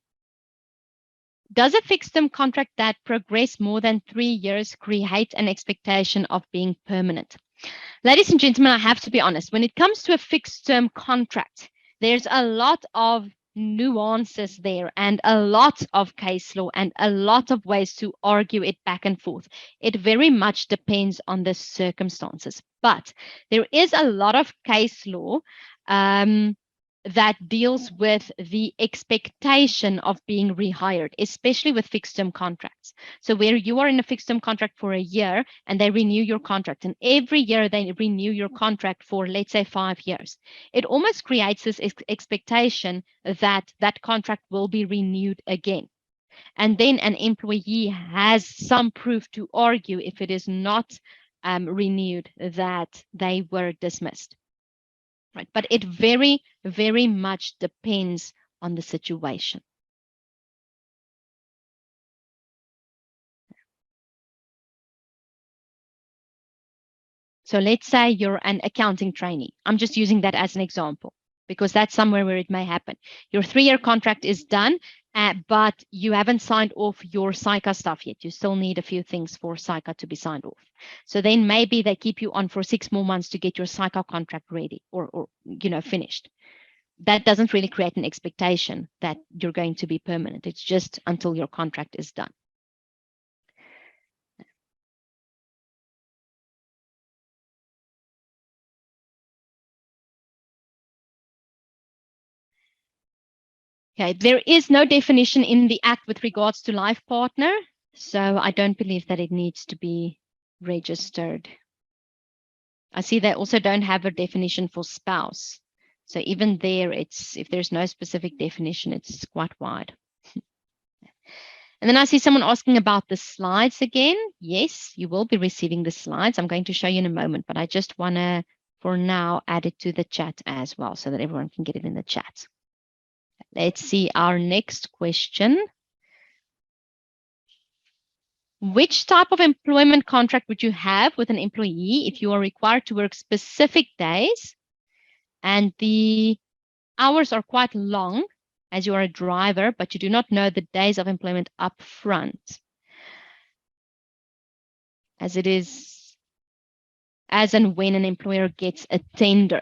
Does a fixed term contract that progress more than 3 years create an expectation of being permanent? Ladies and gentlemen, I have to be honest, when it comes to a fixed term contract, there's a lot of nuances there and a lot of case law and a lot of ways to argue it back and forth. It very much depends on the circumstances, but there is a lot of case law that deals with the expectation of being rehired, especially with fixed term contracts. So where you are in a fixed term contract for a year and they renew your contract, and every year they renew your contract for, let's say, 5 years, it almost creates this expectation that that contract will be renewed again. And then an employee has some proof to argue if it is not renewed that they were dismissed. Right. But it very, very much depends on the situation. So let's say you're an accounting trainee. I'm just using that as an example because that's somewhere where it may happen. Your 3-year contract is done, but you haven't signed off your SICA stuff yet. You still need a few things for SICA to be signed off. So then maybe they keep you on for 6 more months to get your SICA contract ready or finished. That doesn't really create an expectation that you're going to be permanent. It's just until your contract is done. Okay, there is no definition in the Act with regards to life partner, so I don't believe that it needs to be registered. I see they also don't have a definition for spouse. So even there, if there's no specific definition, it's quite wide. And then I see someone asking about the slides again. Yes, you will be receiving the slides. I'm going to show you in a moment, but I just want to, for now, add it to the chat as well so that everyone can get it in the chat. Let's see our next question. Which type of employment contract would you have with an employee if you are required to work specific days and the hours are quite long as you are a driver, but you do not know the days of employment up front, as it is as and when an employer gets a tender?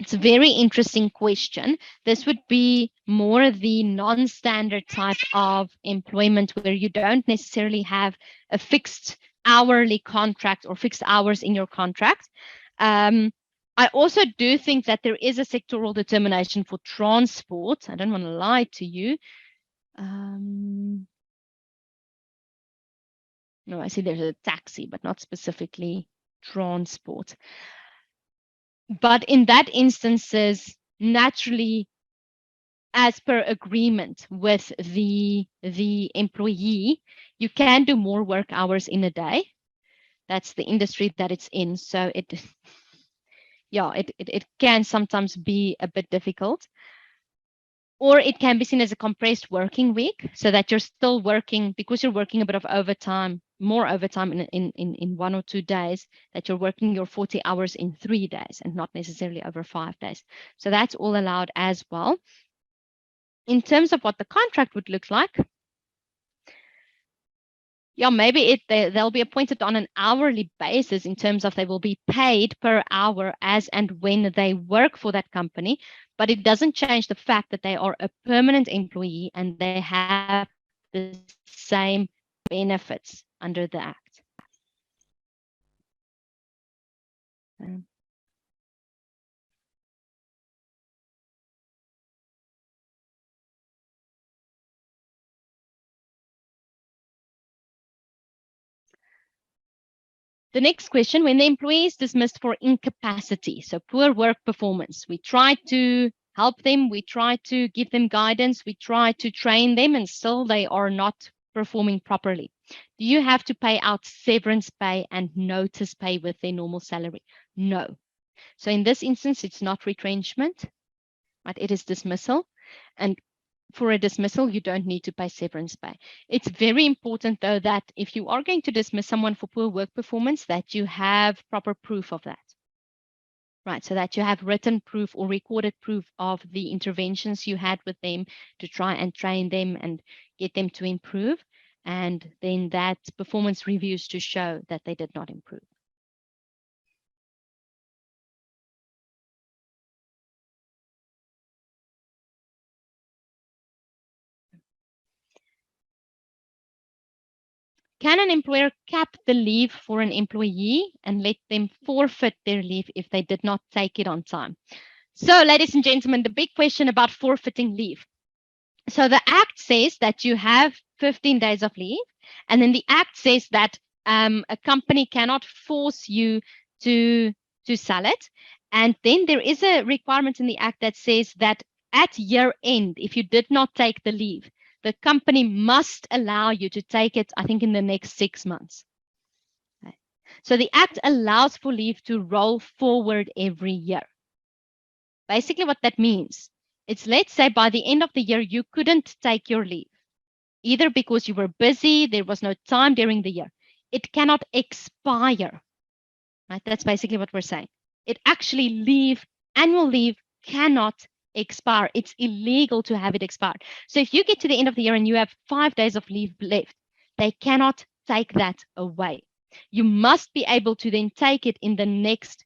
It's a very interesting question. This would be more the non-standard type of employment where you don't necessarily have a fixed hourly contract or fixed hours in your contract. I also do think that there is a sectoral determination for transport. I don't want to lie to you. No, I see there's a taxi, but not specifically transport. But in that instances, naturally, as per agreement with the employee, you can do more work hours in a day. That's the industry that it's in. So it can sometimes be a bit difficult. Or it can be seen as a compressed working week, so that you're still working because you're working a bit of overtime, more overtime in 1 or 2 days, that you're working your 40 hours in 3 days and not necessarily over 5 days. So that's all allowed as well. In terms of what the contract would look like, maybe they'll be appointed on an hourly basis in terms of they will be paid per hour as and when they work for that company, but it doesn't change the fact that they are a permanent employee and they have the same benefits under the Act. The next question, when the employee is dismissed for incapacity, so poor work performance, we try to help them, we try to give them guidance, we try to train them, and still they are not performing properly. Do you have to pay out severance pay and notice pay with their normal salary? No. So in this instance, it's not retrenchment, but it is dismissal. And for a dismissal, you don't need to pay severance pay. It's very important, though, that if you are going to dismiss someone for poor work performance, that you have proper proof of that. Right, so that you have written proof or recorded proof of the interventions you had with them to try and train them and get them to improve. And then that performance reviews to show that they did not improve. Can an employer cap the leave for an employee and let them forfeit their leave if they did not take it on time? So, ladies and gentlemen, the big question about forfeiting leave. So the Act says that you have 15 days of leave, and then the Act says that a company cannot force you to sell it. And then there is a requirement in the Act that says that at year end, if you did not take the leave, the company must allow you to take it, I think, in the next 6 months. Okay. So the Act allows for leave to roll forward every year. Basically, what that means, it's, let's say by the end of the year, you couldn't take your leave, either because you were busy, there was no time during the year. It cannot expire. Right? That's basically what we're saying. It actually annual leave cannot expire. It's illegal to have it expired. So if you get to the end of the year and you have 5 days of leave left, they cannot take that away. You must be able to then take it in the next,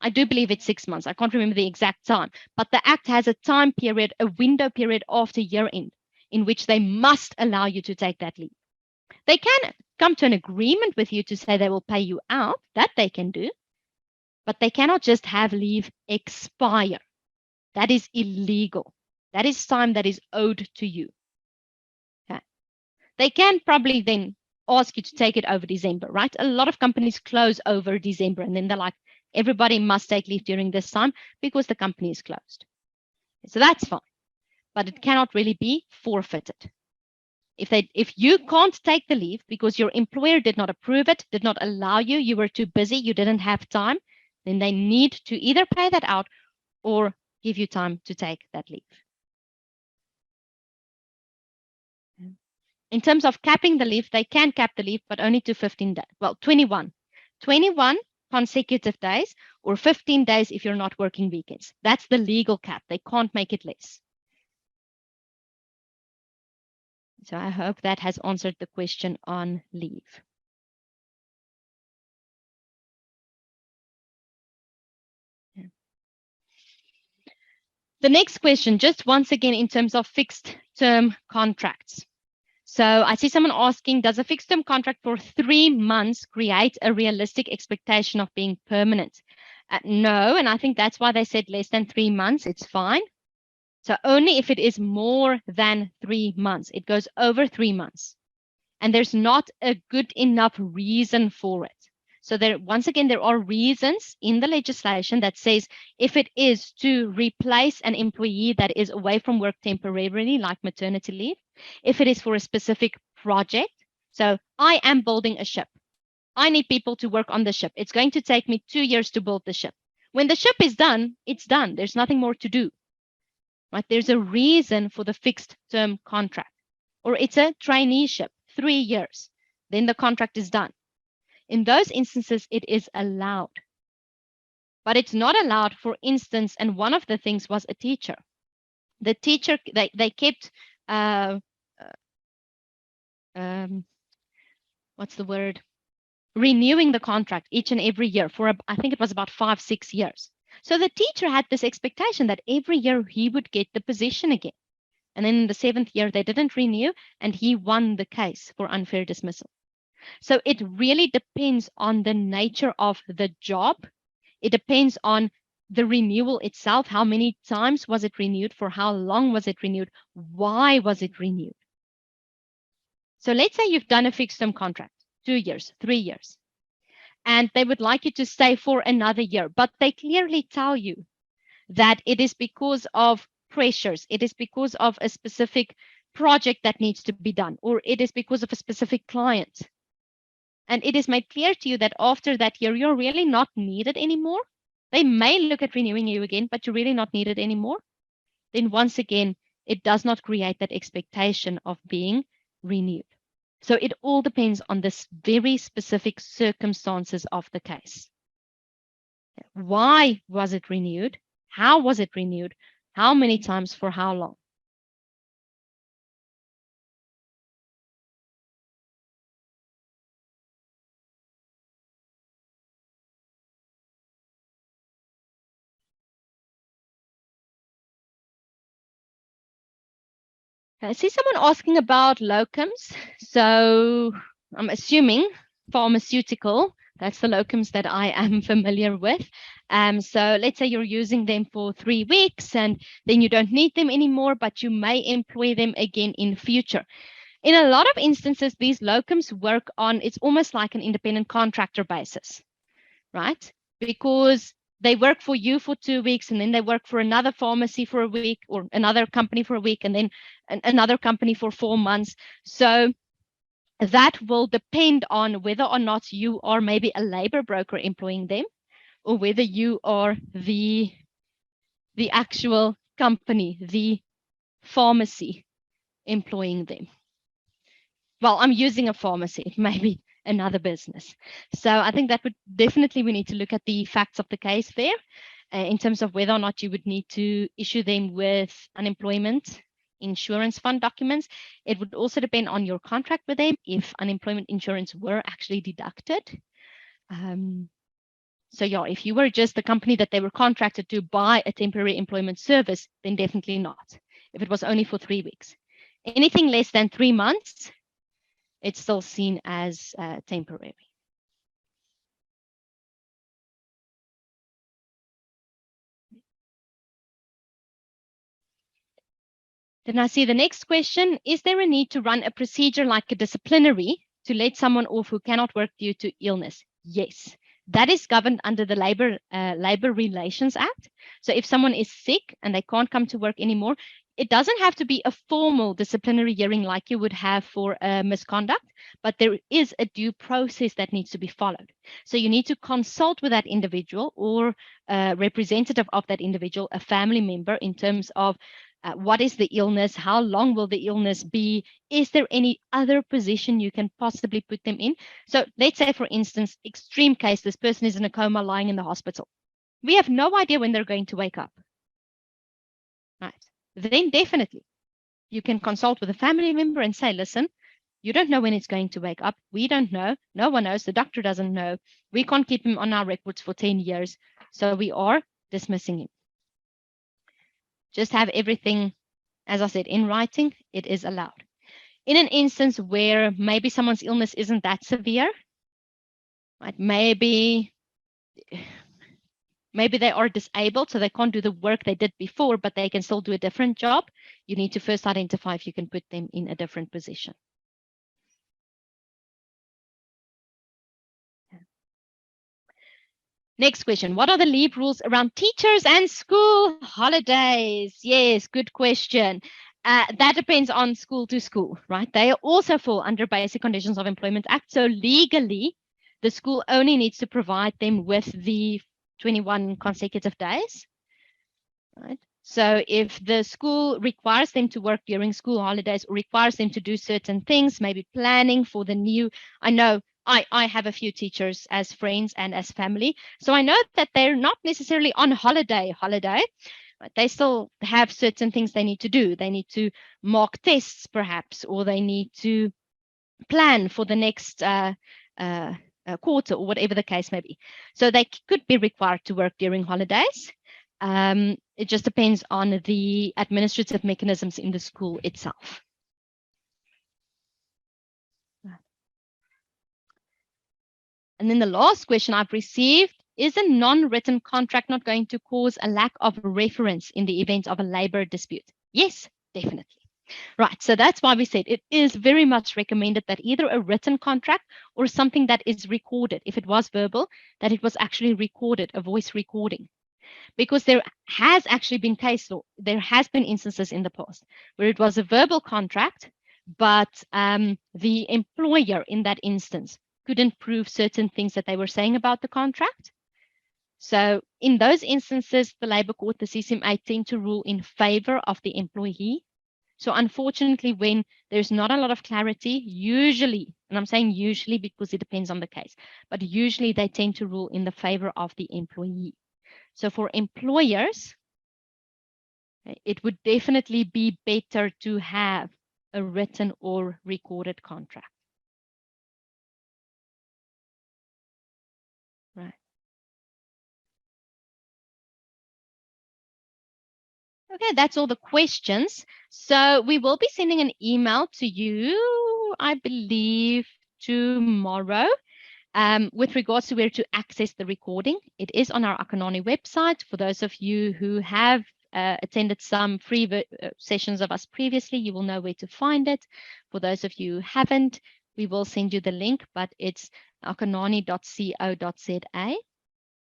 I do believe it's 6 months. I can't remember the exact time, but the Act has a time period, a window period after year end, in which they must allow you to take that leave. They can come to an agreement with you to say they will pay you out. That they can do, but they cannot just have leave expire. That is illegal. That is time that is owed to you. Okay. They can probably then ask you to take it over December, right? A lot of companies close over December, and then they're like, everybody must take leave during this time because the company is closed. So that's fine, but it cannot really be forfeited. If you can't take the leave because your employer did not approve it, did not allow you, you were too busy, you didn't have time, then they need to either pay that out or give you time to take that leave. In terms of capping the leave, they can cap the leave, but only to 15 days. Well, 21. 21 consecutive days or 15 days if you're not working weekends. That's the legal cap. They can't make it less. So I hope that has answered the question on leave. Yeah. The next question, just once again, in terms of fixed term contracts. So I see someone asking, does a fixed term contract for 3 months create a realistic expectation of being permanent? No, and I think that's why they said less than 3 months, it's fine. So only if it is more than 3 months, it goes over 3 months, and there's not a good enough reason for it. So there, once again, there are reasons in the legislation that says if it is to replace an employee that is away from work temporarily, like maternity leave, if it is for a specific project. So I am building a ship. I need people to work on the ship. It's going to take me 2 years to build the ship. When the ship is done, it's done. There's nothing more to do. Right? There's a reason for the fixed term contract. Or it's a traineeship, 3 years. Then the contract is done. In those instances, it is allowed. But it's not allowed, for instance, and one of the things was a teacher. The teacher, they kept, what's the word? Renewing the contract each and every year for, I think it was about 5-6 years. So the teacher had this expectation that every year he would get the position again. And then in the 7th year, they didn't renew, and he won the case for unfair dismissal. So it really depends on the nature of the job. It depends on the renewal itself. How many times was it renewed? For how long was it renewed? Why was it renewed? So let's say you've done a fixed term contract, 2 years, 3 years, and they would like you to stay for another year, but they clearly tell you that it is because of pressures, it is because of a specific project that needs to be done, or it is because of a specific client. And it is made clear to you that after that year, you're really not needed anymore. They may look at renewing you again, but you're really not needed anymore. Then once again, it does not create that expectation of being renewed. So it all depends on this very specific circumstances of the case. Why was it renewed? How was it renewed? How many times? For how long? I see someone asking about locums. So I'm assuming pharmaceutical. That's the locums that I am familiar with. So let's say you're using them for 3 weeks and then you don't need them anymore, but you may employ them again in future. In a lot of instances, these locums work on, it's almost like an independent contractor basis, right? Because they work for you for 2 weeks and then they work for another pharmacy for a week or another company for a week and then another company for 4 months. So that will depend on whether or not you are maybe a labor broker employing them or whether you are the actual company, the pharmacy employing them. Well, I'm using a pharmacy, maybe another business. So I think that would definitely, we need to look at the facts of the case there in terms of whether or not you would need to issue them with unemployment insurance fund documents. It would also depend on your contract with them if unemployment insurance were actually deducted. So yeah, if you were just the company that they were contracted to buy a temporary employment service, then definitely not. If it was only for 3 weeks. Anything less than 3 months, it's still seen as temporary. Then I see the next question. Is there a need to run a procedure like a disciplinary to let someone off who cannot work due to illness? Yes. That is governed under the Labor Relations Act. So if someone is sick and they can't come to work anymore, it doesn't have to be a formal disciplinary hearing like you would have for a misconduct, but there is a due process that needs to be followed. So you need to consult with that individual or a representative of that individual, a family member, in terms of what is the illness? How long will the illness be? Is there any other position you can possibly put them in? So let's say, for instance, extreme case, this person is in a coma lying in the hospital. We have no idea when they're going to wake up. Right. Then definitely you can consult with a family member and say, listen, you don't know when it's going to wake up. We don't know. No one knows. The doctor doesn't know. We can't keep him on our records for 10 years. So we are dismissing him. Just have everything, as I said, in writing. It is allowed. In an instance where maybe someone's illness isn't that severe, right? Maybe they are disabled, so they can't do the work they did before, but they can still do a different job. You need to first identify if you can put them in a different position. Next question. What are the leave rules around teachers and school holidays? Yes, good question. That depends on school to school, right? They also fall under Basic Conditions of Employment Act. So legally, the school only needs to provide them with the 21 consecutive days, right? So if the school requires them to work during school holidays or requires them to do certain things, maybe planning for the new, I know I have a few teachers as friends and as family. So I know that they're not necessarily on holiday, but they still have certain things they need to do. They need to mark tests perhaps, or they need to plan for the next quarter or whatever the case may be. So they could be required to work during holidays. It just depends on the administrative mechanisms in the school itself. And then the last question I've received, is a non-written contract not going to cause a lack of reference in the event of a labor dispute? Yes, definitely. Right, so that's why we said it is very much recommended that either a written contract or something that is recorded, if it was verbal, that it was actually recorded, a voice recording. Because there has actually been case law, there has been instances in the past where it was a verbal contract, but the employer in that instance couldn't prove certain things that they were saying about the contract. So in those instances, the Labour Court, the CCMA, tend to rule in favor of the employee. So unfortunately, when there's not a lot of clarity, usually, and I'm saying usually because it depends on the case, but usually they tend to rule in the favor of the employee. So for employers, it would definitely be better to have a written or recorded contract. Right. Okay, that's all the questions. So we will be sending an email to you, I believe, tomorrow. With regards to where to access the recording, it is on our Akanani website. For those of you who have attended some free sessions of us previously, you will know where to find it. For those of you who haven't, we will send you the link, but it's akanani.co.za.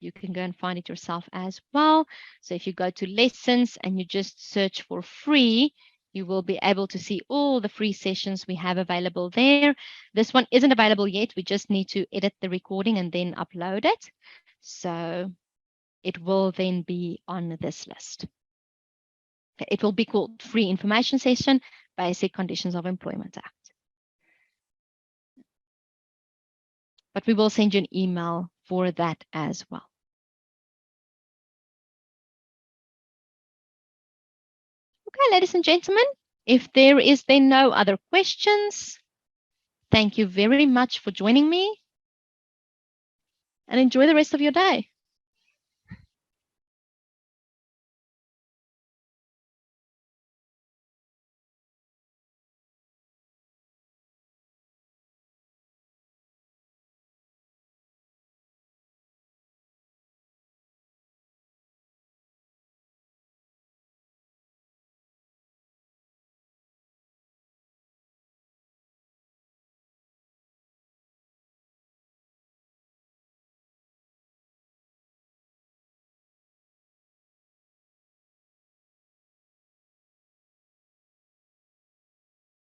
You can go and find it yourself as well. So if you go to lessons and you just search for free, you will be able to see all the free sessions we have available there. This one isn't available yet. We just need to edit the recording and then upload it. So it will then be on this list. It will be called Free Information Session, Basic Conditions of Employment Act. But we will send you an email for that as well. Okay, ladies and gentlemen, if there is then no other questions, thank you very much for joining me and enjoy the rest of your day.